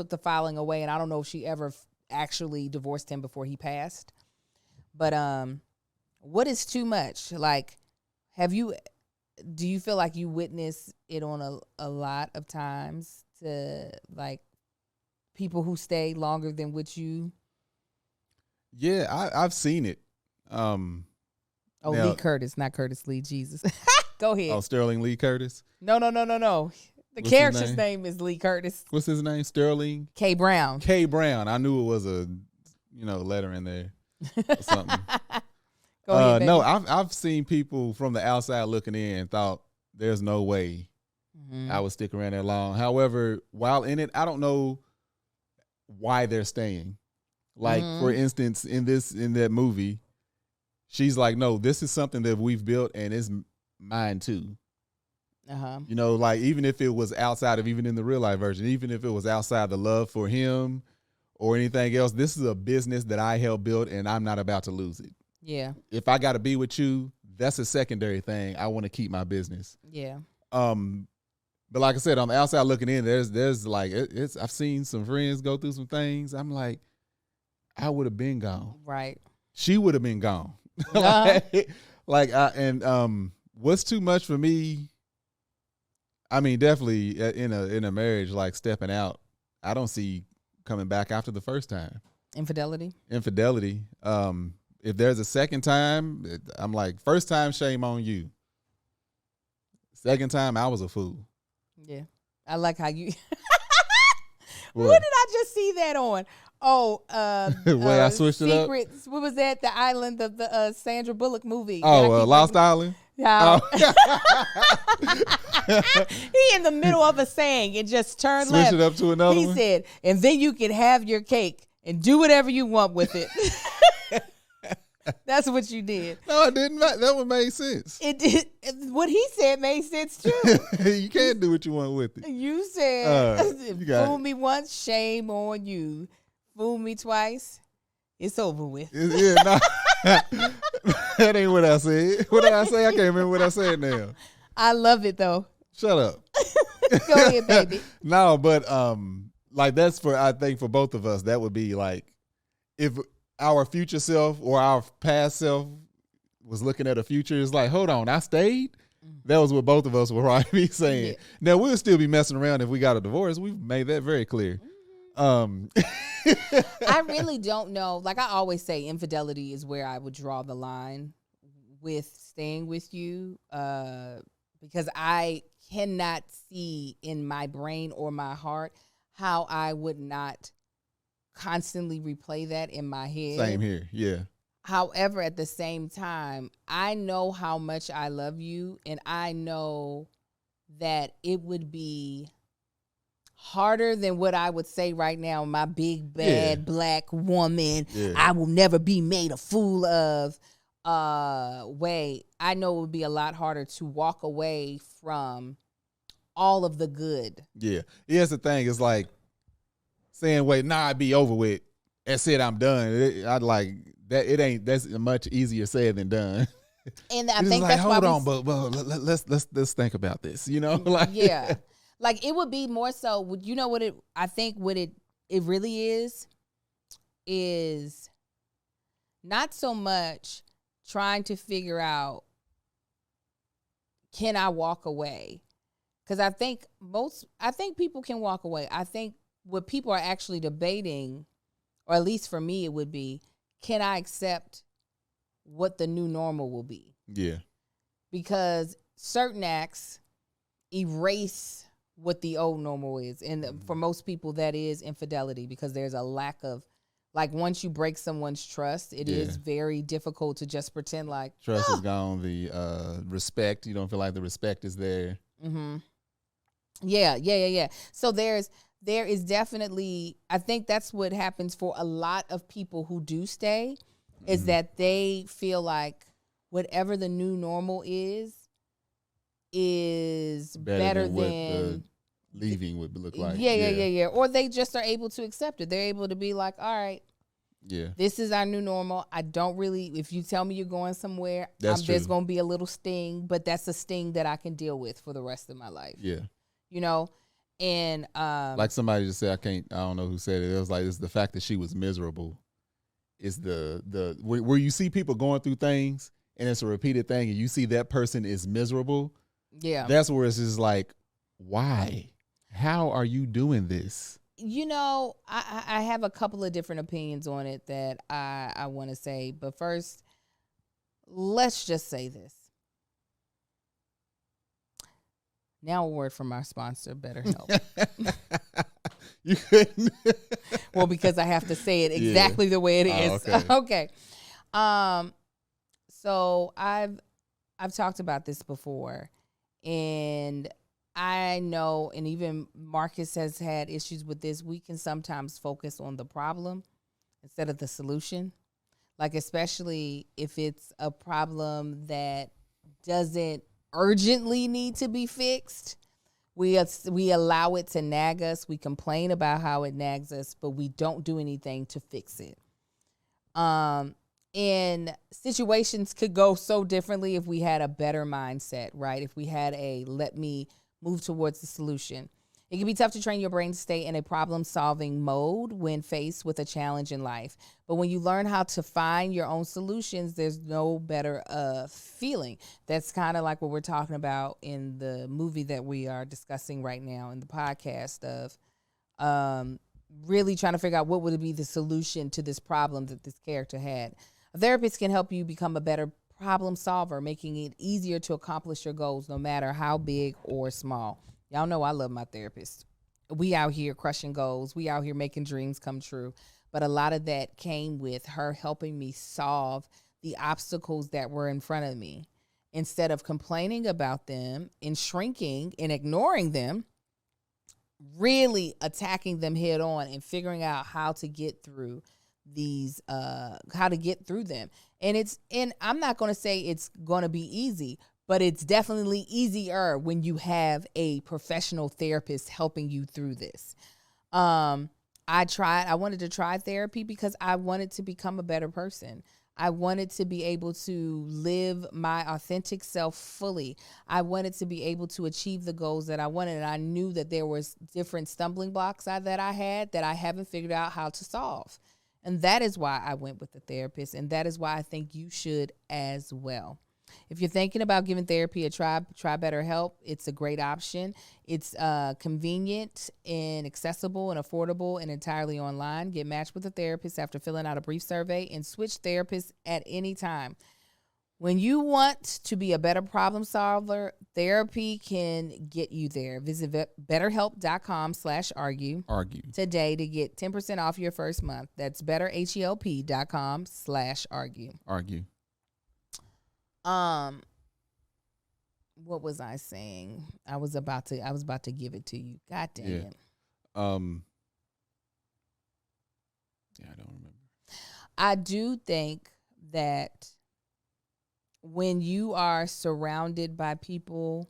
S2: the filing away, and I don't know if she ever actually divorced him before he passed. But what is too much? Like, do you feel like you witness it on a lot of times, to like people who stay longer than what you?
S1: Yeah, I've seen it. Now,
S2: Lee Curtis, not Curtis Lee. Jesus. Go ahead.
S1: Oh, Sterling Lee Curtis?
S2: No. The character's name is Lee Curtis.
S1: What's his name? Sterling?
S2: K. Brown.
S1: K. Brown. I knew it was a, letter in there or something.
S2: Go ahead, baby.
S1: No, I've seen people from the outside looking in and thought there's no way I would stick around that long. However, while in it, I don't know why they're staying. Like, for instance, in that movie, she's like, no, this is something that we've built and it's mine too. Like, even if it was outside of, even in the real life version, even if it was outside the love for him or anything else, this is a business that I helped build and I'm not about to lose it.
S2: Yeah.
S1: If I got to be with you, that's a secondary thing. I want to keep my business.
S2: Yeah.
S1: But like I said, on the outside looking in, there's like, I've seen some friends go through some things. I'm like, I would have been gone. Right. She would have been gone. What's too much for me? I mean, definitely in a marriage, like stepping out, I don't see coming back after the first time.
S2: Infidelity.
S1: If there's a second time, I'm like, first time, shame on you. Second time, I was a fool.
S2: Yeah. I like how you. What did I just see that on? Oh,
S1: where I switched
S2: Secrets.
S1: it up.
S2: What was that? The island of the Sandra Bullock movie.
S1: Oh, Lost Island.
S2: Yeah. He in the middle of a saying and just turned left.
S1: Switch it up to another one.
S2: He said, and then you can have your cake and do whatever you want with it. That's what you did.
S1: No, it didn't. That one made sense.
S2: It did. What he said made sense too.
S1: You can't do what you want with it.
S2: You said,
S1: you
S2: fool me once, shame on you. Fool me twice, it's over with.
S1: That ain't what I said. What did I say? I can't remember what I said now.
S2: I love it though.
S1: Shut up.
S2: Go ahead, baby.
S1: No, but like that's I think for both of us, that would be like if our future self or our past self was looking at a future, it's like, hold on, I stayed? That was what both of us were probably saying. Yeah. Now, we'll still be messing around if we got a divorce. We've made that very clear.
S2: I really don't know. Like I always say, infidelity is where I would draw the line with staying with you, because I cannot see in my brain or my heart how I would not constantly replay that in my head.
S1: Same here. Yeah.
S2: However, at the same time, I know how much I love you, and I know that it would be harder than what I would say right now, my big bad black woman, I will never be made a fool of way. I know it would be a lot harder to walk away from all of the good.
S1: Yeah. Here's the thing. It's like saying, wait, I'd be over with. That's it, I'm done. I'd like that. That's much easier said than done.
S2: And I think that's
S1: hold
S2: why
S1: on, but let's think about this, like
S2: yeah. Like it would be more so, you know what I think what it really is not so much trying to figure out, can I walk away? Because I think people can walk away. I think what people are actually debating, or at least for me, it would be, can I accept what the new normal will be?
S1: Yeah. Because
S2: certain acts erase what the old normal is. And for most people, that is infidelity, because there's a lack of, like, once you break someone's trust, it is very difficult to just pretend like
S1: trust is gone. The respect, you don't feel like the respect is there.
S2: Mm-hmm. Yeah. So there is definitely, I think that's what happens for a lot of people who do stay, is that they feel like whatever the new normal is better than
S1: leaving would look like.
S2: Yeah. Or they just are able to accept it. They're able to be like, all right, this is our new normal. I don't really, if you tell me you're going somewhere, there's going to be a little sting, but that's a sting that I can deal with for the rest of my life.
S1: Yeah.
S2: And
S1: like somebody just said, I don't know who said it. It was like, it's the fact that she was miserable. Is the where you see people going through things and it's a repeated thing, and you see that person is miserable.
S2: Yeah.
S1: That's where it's just like, why? How are you doing this?
S2: I have a couple of different opinions on it that I want to say. But first, let's just say this. Now a word from our sponsor, BetterHelp.
S1: You couldn't?
S2: Well, because I have to say it exactly the way it is. Okay. So I've talked about this before, and I know, and even Marcus has had issues with this. We can sometimes focus on the problem instead of the solution. Like, especially if it's a problem that doesn't urgently need to be fixed. We allow it to nag us. We complain about how it nags us, but we don't do anything to fix it. And situations could go so differently if we had a better mindset, right? If we had let me move towards the solution. It can be tough to train your brain to stay in a problem-solving mode when faced with a challenge in life. But when you learn how to find your own solutions, there's no better feeling. That's kind of like what we're talking about in the movie that we are discussing right now in the podcast of really trying to figure out what would be the solution to this problem that this character had. A therapist can help you become a better problem solver, making it easier to accomplish your goals, no matter how big or small. Y'all know I love my therapist. We out here crushing goals. We out here making dreams come true. But a lot of that came with her helping me solve the obstacles that were in front of me. Instead of complaining about them and shrinking and ignoring them, really attacking them head on and figuring out how to get through them. And I'm not going to say it's going to be easy, but it's definitely easier when you have a professional therapist helping you through this. I wanted to try therapy because I wanted to become a better person. I wanted to be able to live my authentic self fully. I wanted to be able to achieve the goals that I wanted. And I knew that there was different stumbling blocks that I had that I haven't figured out how to solve. And that is why I went with the therapist. And that is why I think you should as well. If you're thinking about giving therapy a try BetterHelp. It's a great option. It's convenient and accessible and affordable and entirely online. Get matched with a therapist after filling out a brief survey and switch therapists at any time. When you want to be a better problem solver, therapy can get you there. Visit betterhelp.com/argue today to get 10% off your first month. That's betterhelp.com/argue. What was I saying? I was about to give it to you. God dang it.
S1: Yeah, I don't remember.
S2: I do think that when you are surrounded by people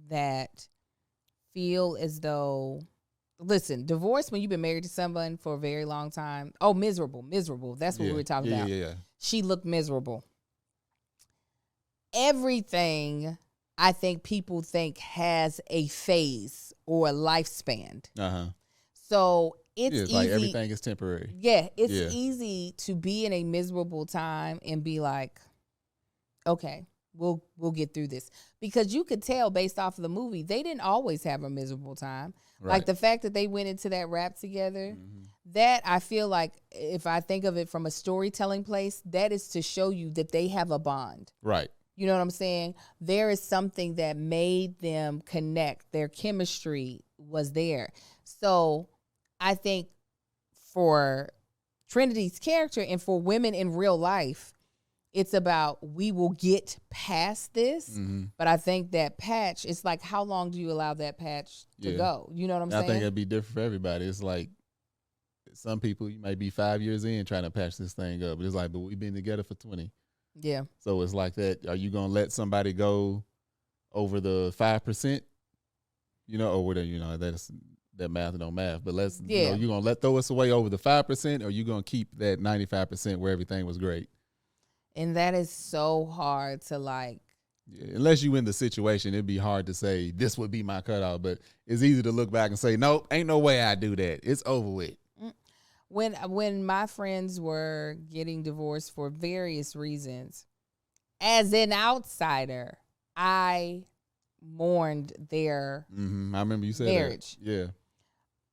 S2: that feel as though, listen, divorce when you've been married to someone for a very long time. Oh, miserable. That's what we were talking about.
S1: Yeah.
S2: She looked miserable. Everything I think people think has a phase or a lifespan. So it's easy.
S1: Like everything is temporary.
S2: Yeah, it's easy to be in a miserable time and be like, okay, we'll get through this. Because you could tell based off of the movie, they didn't always have a miserable time. Right. Like the fact that they went into that rap together, that I feel like if I think of it from a storytelling place, that is to show you that they have a bond.
S1: Right.
S2: You know what I'm saying? There is something that made them connect. Their chemistry was there. So I think for Trinity's character and for women in real life, it's about we will get past this. But I think that patch, it's like, how long do you allow that patch to go? You know what I'm saying?
S1: I think it'd be different for everybody. It's like some people, you might be 5 years in trying to patch this thing up. But it's like, but we've been together for 20.
S2: Yeah.
S1: So it's like that. Are you going to let somebody go over the 5%? You know, or whatever, you know, that math don't math. But let's, you know, you're going to throw us away over the 5%, or you going to keep that 95% where everything was great?
S2: And that is so hard to like.
S1: Yeah, unless you in the situation, it'd be hard to say this would be my cutoff. But it's easy to look back and say, nope, ain't no way I do that. It's over with.
S2: When my friends were getting divorced for various reasons, as an outsider, I mourned their
S1: I remember you said
S2: marriage.
S1: That. Yeah.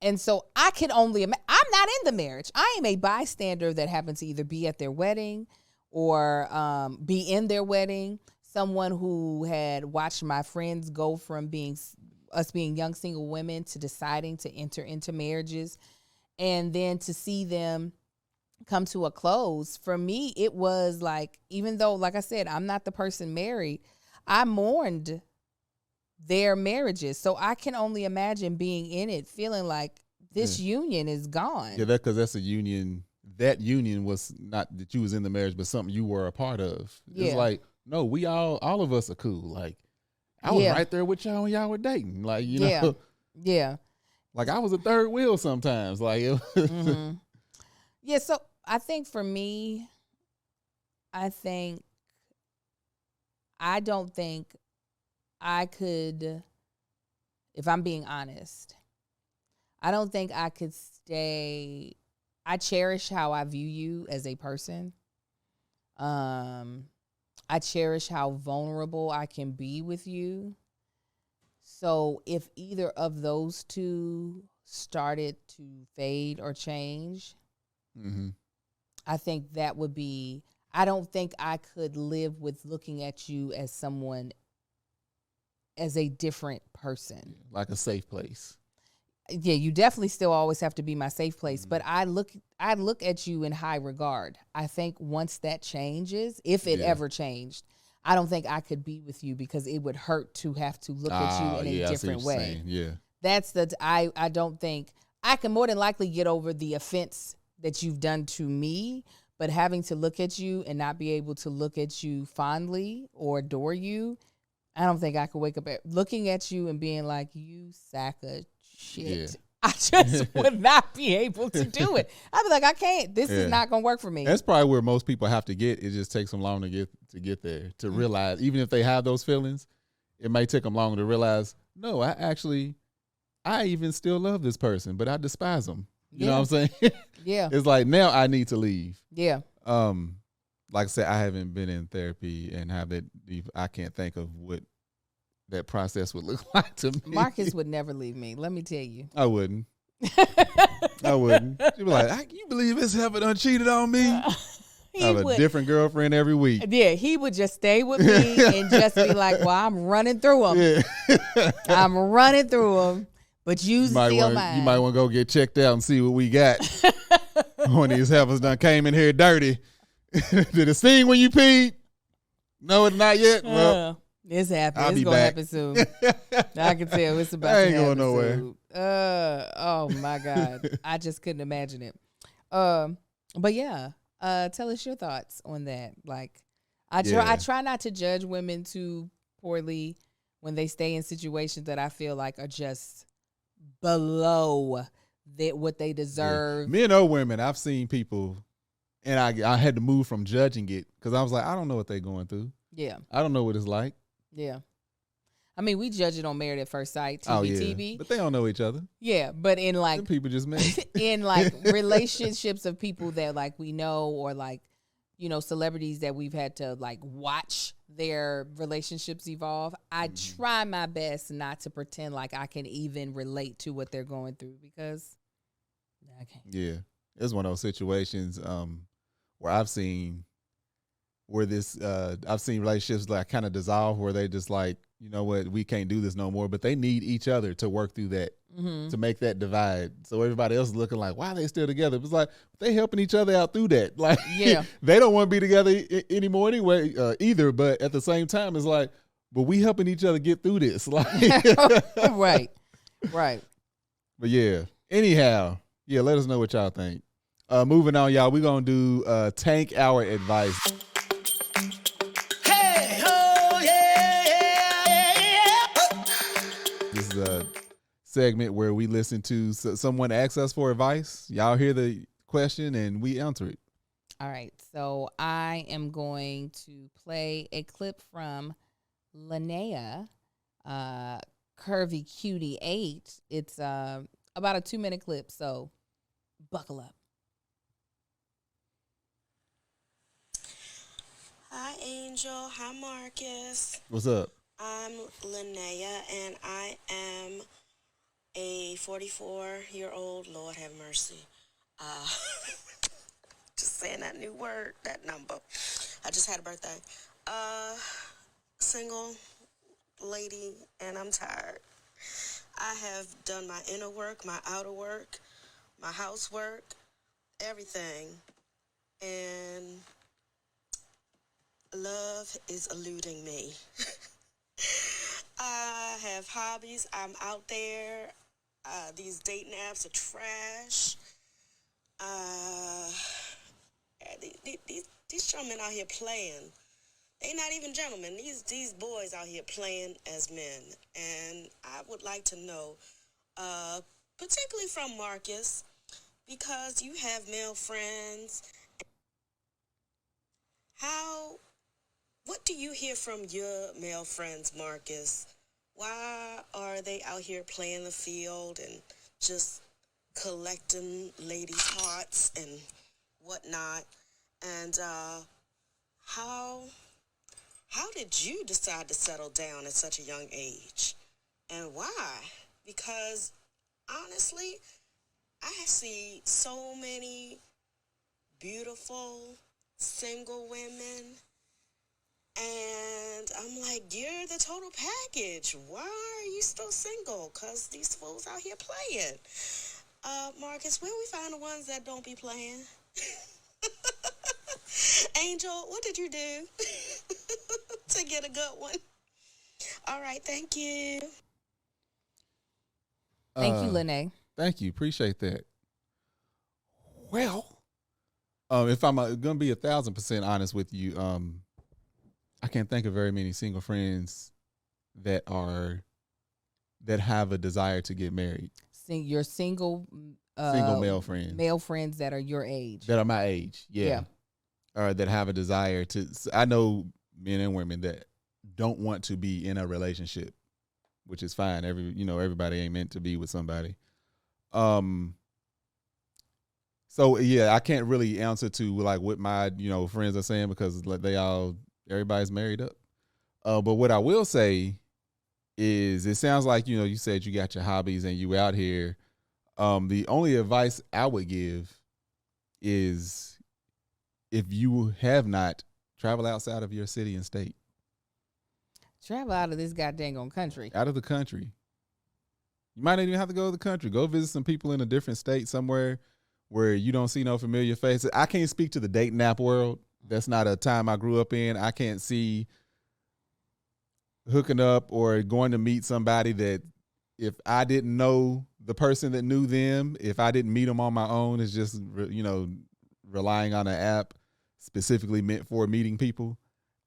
S2: And so I could only I'm not in the marriage. I am a bystander that happened to either be at their wedding or be in their wedding. Someone who had watched my friends go from being young single women to deciding to enter into marriages. And then to see them come to a close, for me, it was like, even though, like I said, I'm not the person married, I mourned their marriages. So I can only imagine being in it, feeling like this union is gone.
S1: Yeah, because that's a union. That union was not that you was in the marriage, but something you were a part of. It's like, no, we all of us are cool. Like, I was right there with y'all when y'all were dating. Like, you know.
S2: Yeah.
S1: Like, I was a third wheel sometimes. Like, it was
S2: yeah. So I think for me, I don't think I could, if I'm being honest, I don't think I could stay. I cherish how I view you as a person. I cherish how vulnerable I can be with you. So if either of those two started to fade or change, I think that would be, I don't think I could live with looking at you as someone, as a different person.
S1: Like a safe place.
S2: Yeah, you definitely still always have to be my safe place, but I look at you in high regard. I think once that changes, if it ever changed, I don't think I could be with you because it would hurt to have to look at you in a different way.
S1: Saying. Yeah.
S2: That's I don't think I can more than likely get over the offense that you've done to me, but having to look at you and not be able to look at you fondly or adore you, I don't think I could wake up looking at you and being like, you sack of shit. Yeah. I just would not be able to do it. I'd be like, I can't. This is not going to work for me.
S1: That's probably where most people have to get. It just takes them long to get there, to realize, even if they have those feelings, it may take them long to realize, no, I even still love this person, but I despise them. You know what I'm saying?
S2: Yeah.
S1: It's like, now I need to leave.
S2: Yeah.
S1: like I said, I haven't been in therapy and have that. I can't think of what that process would look like to me.
S2: Marcus would never leave me. Let me tell you.
S1: I wouldn't. I wouldn't. She'd be like, "Can you believe this heifer done cheated on me?" I have a different girlfriend every week.
S2: Yeah, he would just stay with me and just be like, "Well, I'm running through them. Yeah. I'm running through them, but you still mine."
S1: You might want to go get checked out and see what we got. One of these heifers done came in here dirty. Did it sting when you peed? No, it's not yet. Well,
S2: it's happening. It's gonna happen soon. I can tell it's about to happen. Ain't going nowhere. Soon. Oh my God, I just couldn't imagine it. But yeah, tell us your thoughts on that. Like, I try not to judge women too poorly when they stay in situations that I feel like are just below what they deserve.
S1: Yeah. Men or women, I've seen people, and I had to move from judging it because I was like, I don't know what they're going through.
S2: Yeah,
S1: I don't know what it's like.
S2: Yeah. I mean, we judge it on Married at First Sight, TV.
S1: But they don't know each other.
S2: Yeah, but in like...
S1: Them people just met.
S2: In like relationships of people that like we know, or like, you know, celebrities that we've had to like watch their relationships evolve, I try my best not to pretend like I can even relate to what they're going through, because I can't.
S1: Yeah. It's one of those situations where I've seen relationships like kind of dissolve, where they just like, you know what, we can't do this no more, but they need each other to work through that, to make that divide. So everybody else is looking like, why are they still together? It's like, they helping each other out through that. Like,
S2: yeah,
S1: they don't want to be together anymore anyway, either. But at the same time, it's like, but we helping each other get through this. Like,
S2: right.
S1: But yeah, anyhow, yeah, let us know what y'all think. Moving on, y'all, we're going to do Tank Hour Advice. This is a segment where we listen to someone ask us for advice. Y'all hear the question and we answer it.
S2: All right. So I am going to play a clip from Linnea, Curvy Cutie 8. It's about a 2-minute clip, so buckle up.
S7: Hi, Angel. Hi, Marcus.
S1: What's up?
S7: I'm Linnea, and I am a 44-year-old. Lord have mercy. Just saying that new word, that number. I just had a birthday. Single lady, and I'm tired. I have done my inner work, my outer work, my housework, everything. And love is eluding me. I have hobbies. I'm out there. These dating apps are trash. These gentlemen out here playing. They not even gentlemen. These boys out here playing as men. And I would like to know, particularly from Marcus, because you have male friends, what do you hear from your male friends, Marcus? Why are they out here playing the field and just collecting ladies' hearts and whatnot? And how did you decide to settle down at such a young age? And why? Because honestly, I see so many beautiful single women, and I'm like, you're the total package. Why are you still single? Because these fools out here playing. Marcus, where we find the ones that don't be playing? Angel, what did you do to get a good one? All right, thank you.
S2: Thank you, Linnea.
S1: Thank you. Appreciate that. Well, if I'm going to be 1,000% honest with you, I can't think of very many single friends that have a desire to get married.
S2: Your single
S1: male friends.
S2: Male friends that are your age.
S1: That are my age, yeah. Or that have a desire to. I know men and women that don't want to be in a relationship, which is fine. Everybody ain't meant to be with somebody. So yeah, I can't really answer to like what my friends are saying because like everybody's married up. But what I will say is, it sounds like you said you got your hobbies and you out here. The only advice I would give is, if you have not, travel outside of your city and state.
S2: Travel out of this goddamn country.
S1: Out of the country. You might not even have to go to the country. Go visit some people in a different state somewhere where you don't see no familiar faces. I can't speak to the dating app world. That's not a time I grew up in. I can't see hooking up or going to meet somebody that, if I didn't know the person that knew them, if I didn't meet them on my own, it's just, relying on an app specifically meant for meeting people.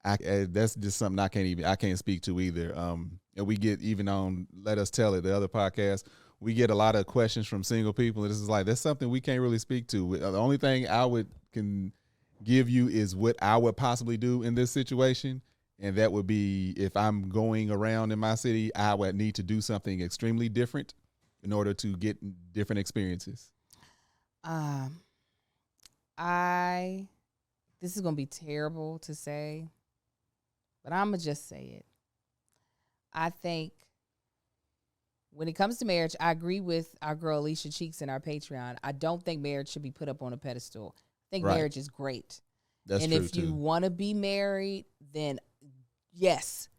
S1: That's just something I can't speak to either. And we get, even on Let Us Tell It, the other podcast, we get a lot of questions from single people, and this is like, that's something we can't really speak to. The only thing can give you is what I would possibly do in this situation, and that would be, if I'm going around in my city, I would need to do something extremely different in order to get different experiences.
S2: This is gonna be terrible to say, but I'm gonna just say it. I think when it comes to marriage, I agree with our girl Alicia Cheeks in our Patreon. I don't think marriage should be put up on a pedestal. I think marriage is great.
S1: That's
S2: and
S1: true,
S2: if you want to be married, then yes,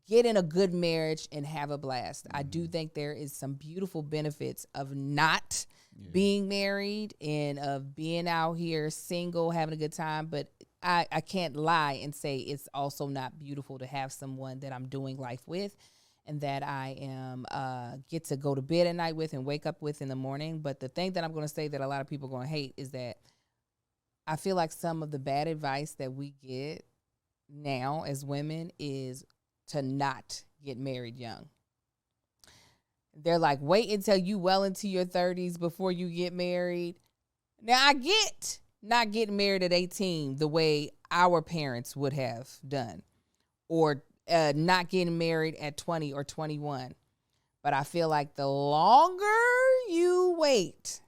S2: get in a good marriage and have a blast. I do think there is some beautiful benefits of not being married and of being out here single, having a good time. But I can't lie and say it's also not beautiful to have someone that I'm doing life with and that I am get to go to bed at night with and wake up with in the morning. But the thing that I'm going to say that a lot of people are going to hate is that I feel like some of the bad advice that we get now as women is to not get married young. They're like, wait until you well into your 30s before you get married. Now, I get not getting married at 18 the way our parents would have done, or not getting married at 20 or 21. But I feel like the longer you wait,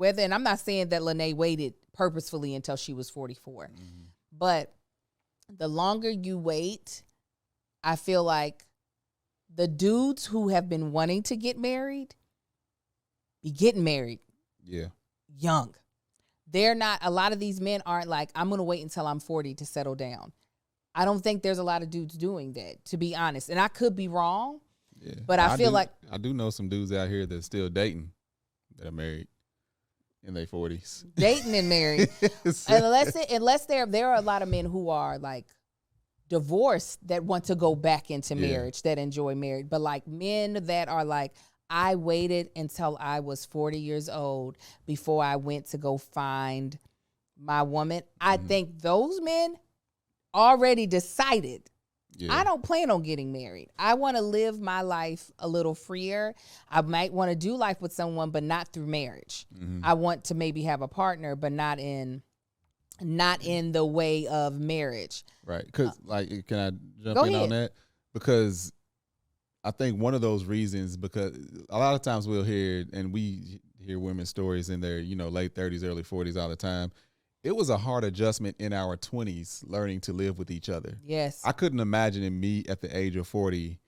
S2: and I'm not saying that Lene waited purposefully until she was 44, but the longer you wait, I feel like the dudes who have been wanting to get married be getting married young. They're not, a lot of these men aren't like, I'm going to wait until I'm 40 to settle down. I don't think there's a lot of dudes doing that, to be honest. And I could be wrong, but I feel like
S1: I do know some dudes out here that's still dating that are married in their 40s.
S2: Dating and married. unless there are a lot of men who are like divorced that want to go back into marriage, that enjoy marriage. But like men that are like, I waited until I was 40 years old before I went to go find my woman. I think those men already decided, I don't plan on getting married. I want to live my life a little freer. I might want to do life with someone, but not through marriage. I want to maybe have a partner, but not in the way of marriage. Right.
S1: Because, can I jump in on that? Because I think one of those reasons, because a lot of times we'll hear, and we hear women's stories in their, late 30s, early 40s all the time. It was a hard adjustment in our 20s learning to live with each other.
S2: Yes.
S1: I couldn't imagine in me at the age of 40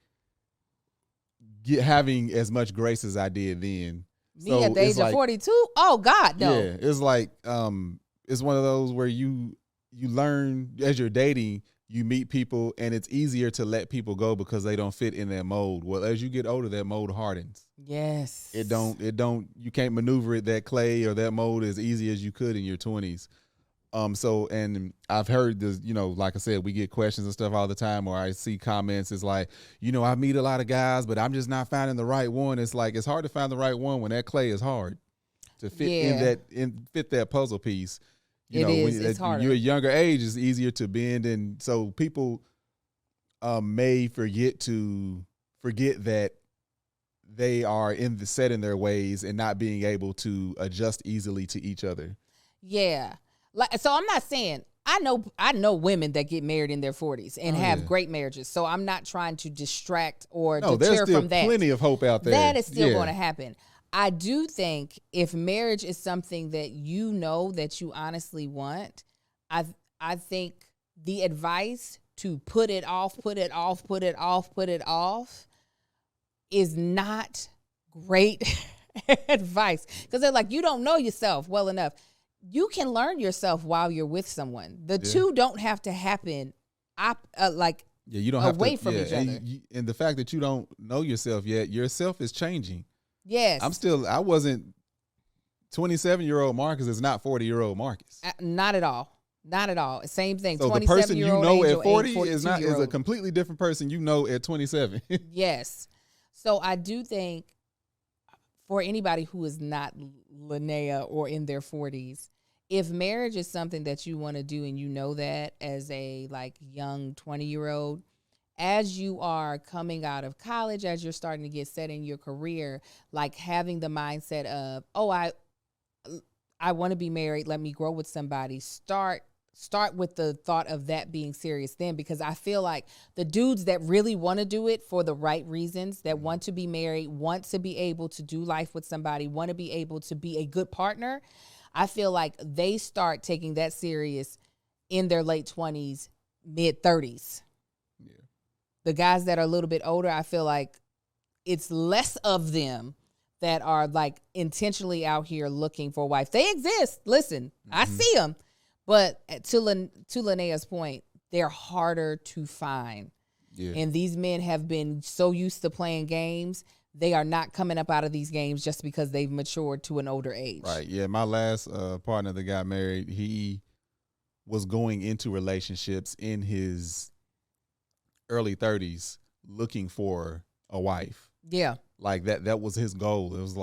S1: having as much grace as I did then.
S2: Me at the age of 42? Oh, God, no.
S1: Yeah, it's like, it's one of those where you learn as you're dating, you meet people, and it's easier to let people go because they don't fit in that mold. Well, as you get older, that mold hardens.
S2: Yes.
S1: You can't maneuver that clay or that mold as easy as you could in your 20s. And I've heard this, like I said, we get questions and stuff all the time, or I see comments. It's like, I meet a lot of guys, but I'm just not finding the right one. It's like, it's hard to find the right one when that clay is hard to fit fit that puzzle piece.
S2: It's harder.
S1: You're a younger age, it's easier to bend. And so people may forget that they are set in their ways and not being able to adjust easily to each other.
S2: Yeah. So I'm not saying, I know women that get married in their 40s and have great marriages. So I'm not trying to distract or deter from that.
S1: There's still plenty of hope out there.
S2: That is still going to happen. I do think if marriage is something that you know that you honestly want, I think the advice to put it off is not great advice. Because they're like, you don't know yourself well enough. You can learn yourself while you're with someone. The two don't have to happen
S1: you don't have
S2: away
S1: to,
S2: from each other.
S1: And the fact that you don't know yourself yet, yourself is changing.
S2: Yes.
S1: I wasn't 27-year-old Marcus is not 40-year-old Marcus.
S2: Not at all. Not at all. Same thing.
S1: So the person you know at 40 is a
S2: 42-year-old.
S1: completely different person you know at 27.
S2: Yes. So I do think for anybody who is not Linnea or in their 40s, if marriage is something that you want to do and you know that as a young 20-year-old, as you are coming out of college, as you're starting to get set in your career, having the mindset of, I want to be married, let me grow with somebody, start with the thought of that being serious then, because I feel like the dudes that really want to do it for the right reasons, that want to be married, want to be able to do life with somebody, want to be able to be a good partner, I feel like they start taking that serious in their late 20s, mid 30s. Yeah. The guys that are a little bit older, I feel like it's less of them that are intentionally out here looking for a wife. They exist. Listen, I see them. But to Linnea's point, they're harder to find. Yeah. And these men have been so used to playing games, they are not coming up out of these games just because they've matured to an older age.
S1: Right. Yeah. My last partner that got married, he was going into relationships in his early 30s looking for a wife.
S2: Yeah.
S1: That was his goal. It was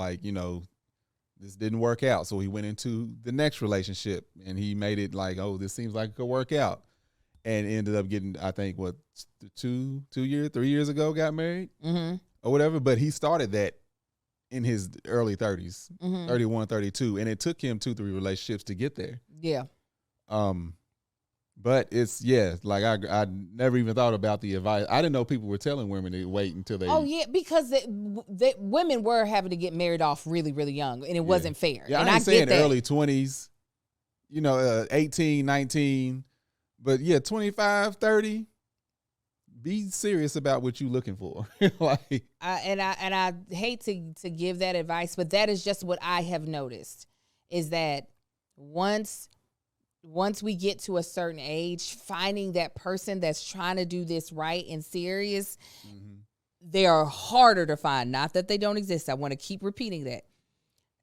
S1: this didn't work out. So he went into the next relationship and he made it this seems like it could work out. And ended up getting, I think, 3 years ago, got married or whatever. But he started that in his early 30s, 31, 32. And it took him 2-3 relationships to get there.
S2: Yeah.
S1: But it's, I never even thought about the advice. I didn't know people were telling women to wait until they.
S2: Oh, yeah, because women were having to get married off really, really young, and it wasn't fair.
S1: Yeah,
S2: and
S1: I ain't saying
S2: get that.
S1: early 20s, 18, 19. But, 25, 30, be serious about what you're looking for.
S2: I hate to give that advice, but that is just what I have noticed, is that once we get to a certain age, finding that person that's trying to do this right and serious, they are harder to find. Not that they don't exist. I want to keep repeating that.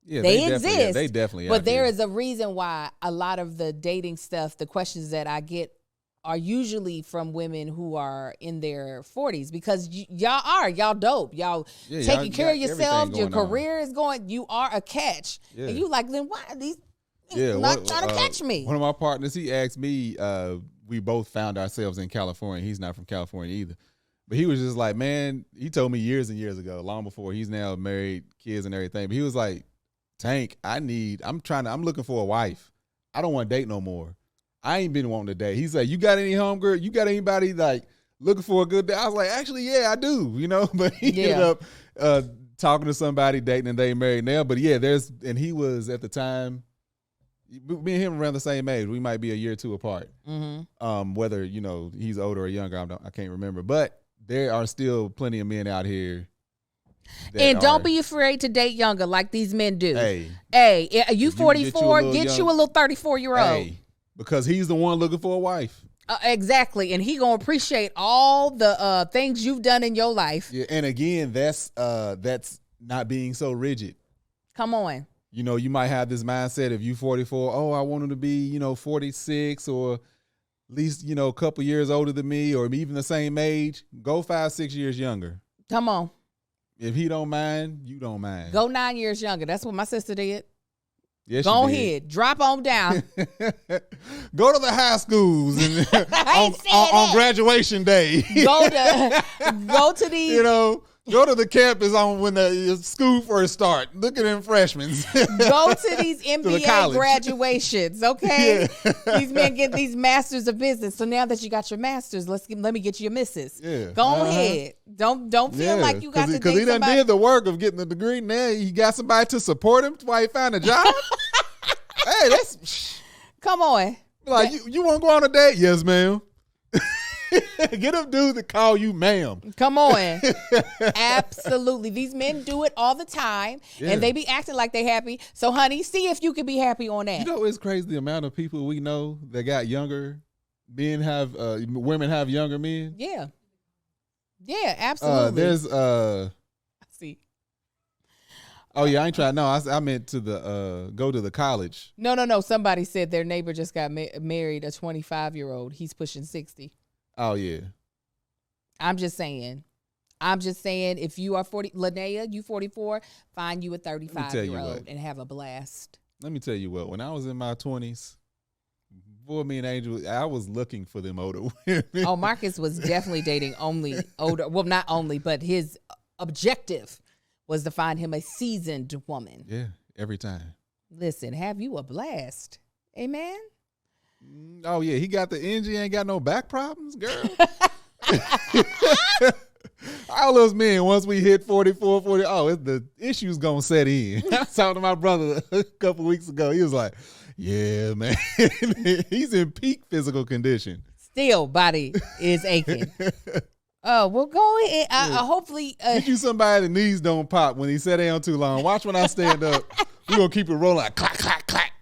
S1: Yeah,
S2: they exist.
S1: Yeah, they definitely.
S2: But there is a reason why a lot of the dating stuff, the questions that I get, are usually from women who are in their 40s, because y'all dope. Y'all taking care of yourself. Your career is going. You are a catch. Yeah. And you then why are these? Not trying to catch me.
S1: One of my partners, he asked me, we both found ourselves in California. He's not from California either. But he was just like, man, he told me years and years ago, long before he's now married, kids and everything. But he was like, Tank, I'm looking for a wife. I don't want to date no more. I ain't been wanting to date. He's like, you got any homegirl? You got anybody looking for a good date? I was like, actually, yeah, I do, But he ended up talking to somebody, dating, and they married now. But yeah, and he was at the time, me and him around the same age. We might be a year or two apart. Whether, he's older or younger, I can't remember. But there are still plenty of men out here.
S2: And don't be afraid to date younger like these men do.
S1: Hey,
S2: you 44, get you a little 34-year-old.
S1: Hey, because he's the one looking for a wife.
S2: Exactly. And he going to appreciate all the things you've done in your life.
S1: Yeah, and again, that's not being so rigid.
S2: Come on.
S1: You might have this mindset of you 44, I want him to be, 46 or at least, a couple years older than me or even the same age. Go 5-6 years younger.
S2: Come on.
S1: If he don't mind, you don't mind.
S2: Go 9 years younger. That's what my sister did.
S1: Yes,
S2: go ahead. Drop on down.
S1: Go to the high schools and on graduation day.
S2: Go to these.
S1: Go to the campus on when the school first start. Look at them freshmen.
S2: Go to these
S1: the
S2: MBA
S1: college.
S2: graduations, okay?
S1: Yeah.
S2: These men get these masters of business. So now that you got your masters, let me get you your missus.
S1: Yeah.
S2: Go ahead. Don't feel like you got to
S1: because
S2: date
S1: he done
S2: somebody.
S1: did the work of getting the degree. Now he got somebody to support him while he found a job. Hey, that's
S2: Come on.
S1: like you want to go on a date? Yes, ma'am. Get them dudes that call you ma'am.
S2: Come on. Absolutely. These men do it all the time,
S1: Yeah.
S2: and they be acting like they happy. So, honey, see if you can be happy on that.
S1: You know, it's crazy the amount of people we know that got younger. Women have younger men.
S2: Yeah. Yeah, absolutely.
S1: There's
S2: see.
S1: Oh yeah, I ain't trying. No, I meant to the go to the college.
S2: No. Somebody said their neighbor just got married, a 25-year-old. He's pushing 60.
S1: Oh yeah.
S2: I'm just saying, if you are 40, Linnea, you 44, find you a 35-year-old and have a blast.
S1: Let me tell you what. When I was in my 20s, before me and Angel, I was looking for them older women.
S2: Oh, Marcus was definitely dating only older. Well, not only, but his objective was to find him a seasoned woman.
S1: Yeah, every time.
S2: Listen, have you a blast. Amen?
S1: Oh, yeah, he got the engine, ain't got no back problems, girl. All those men, once we hit 44, 40, the issue's going to set in. I was talking to my brother a couple weeks ago. He was like, yeah, man. He's in peak physical condition.
S2: Still, body is aching. Oh, well, go ahead. Hopefully.
S1: Get you somebody that knees don't pop when he sit down too long. Watch when I stand up. We're going to keep it rolling like clack, clack, clack.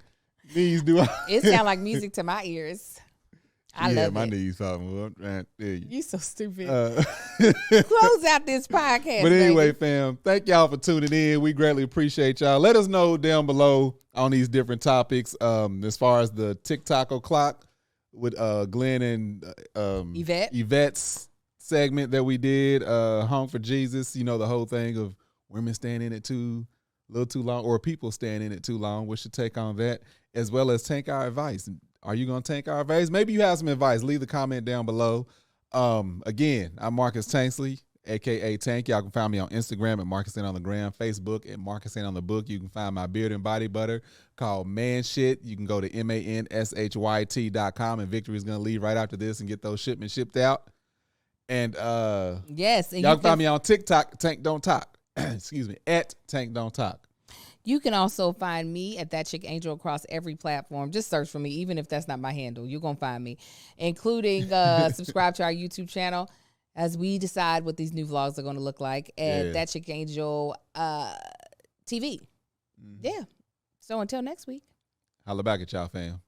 S1: Knees do.
S2: It sounds like music to my ears. I love it.
S1: My knees popping. Well, I'm trying to tell you.
S2: You so stupid. Close out this podcast.
S1: But anyway,
S2: baby.
S1: fam, thank y'all for tuning in. We greatly appreciate y'all. Let us know down below on these different topics. As far as the TikTok o'clock with Glenn and Yvette's segment that we did, Honk for Jesus. You know, the whole thing of women staying in it a little too long, or people staying in it too long. What's your take on that? As well as tank our advice. Are you going to tank our advice? Maybe you have some advice. Leave the comment down below. Again, I'm Marcus Tanksley, a.k.a. Tank. Y'all can find me on Instagram at Marcus N on the gram, Facebook at Marcus N on the book. You can find my beard and body butter called Man Shit. You can go to mansyt.com, and Victory is going to leave right after this and get those shipments shipped out. And
S2: yes, and
S1: y'all can find me on TikTok, Tank Don't Talk. Excuse me, at Tank Don't Talk.
S2: You can also find me at That Chick Angel across every platform. Just search for me, even if that's not my handle. You're going to find me, including subscribe to our YouTube channel as we decide what these new vlogs are going to look like at That Chick Angel TV. Yeah. So until next week.
S1: Holla back at y'all, fam.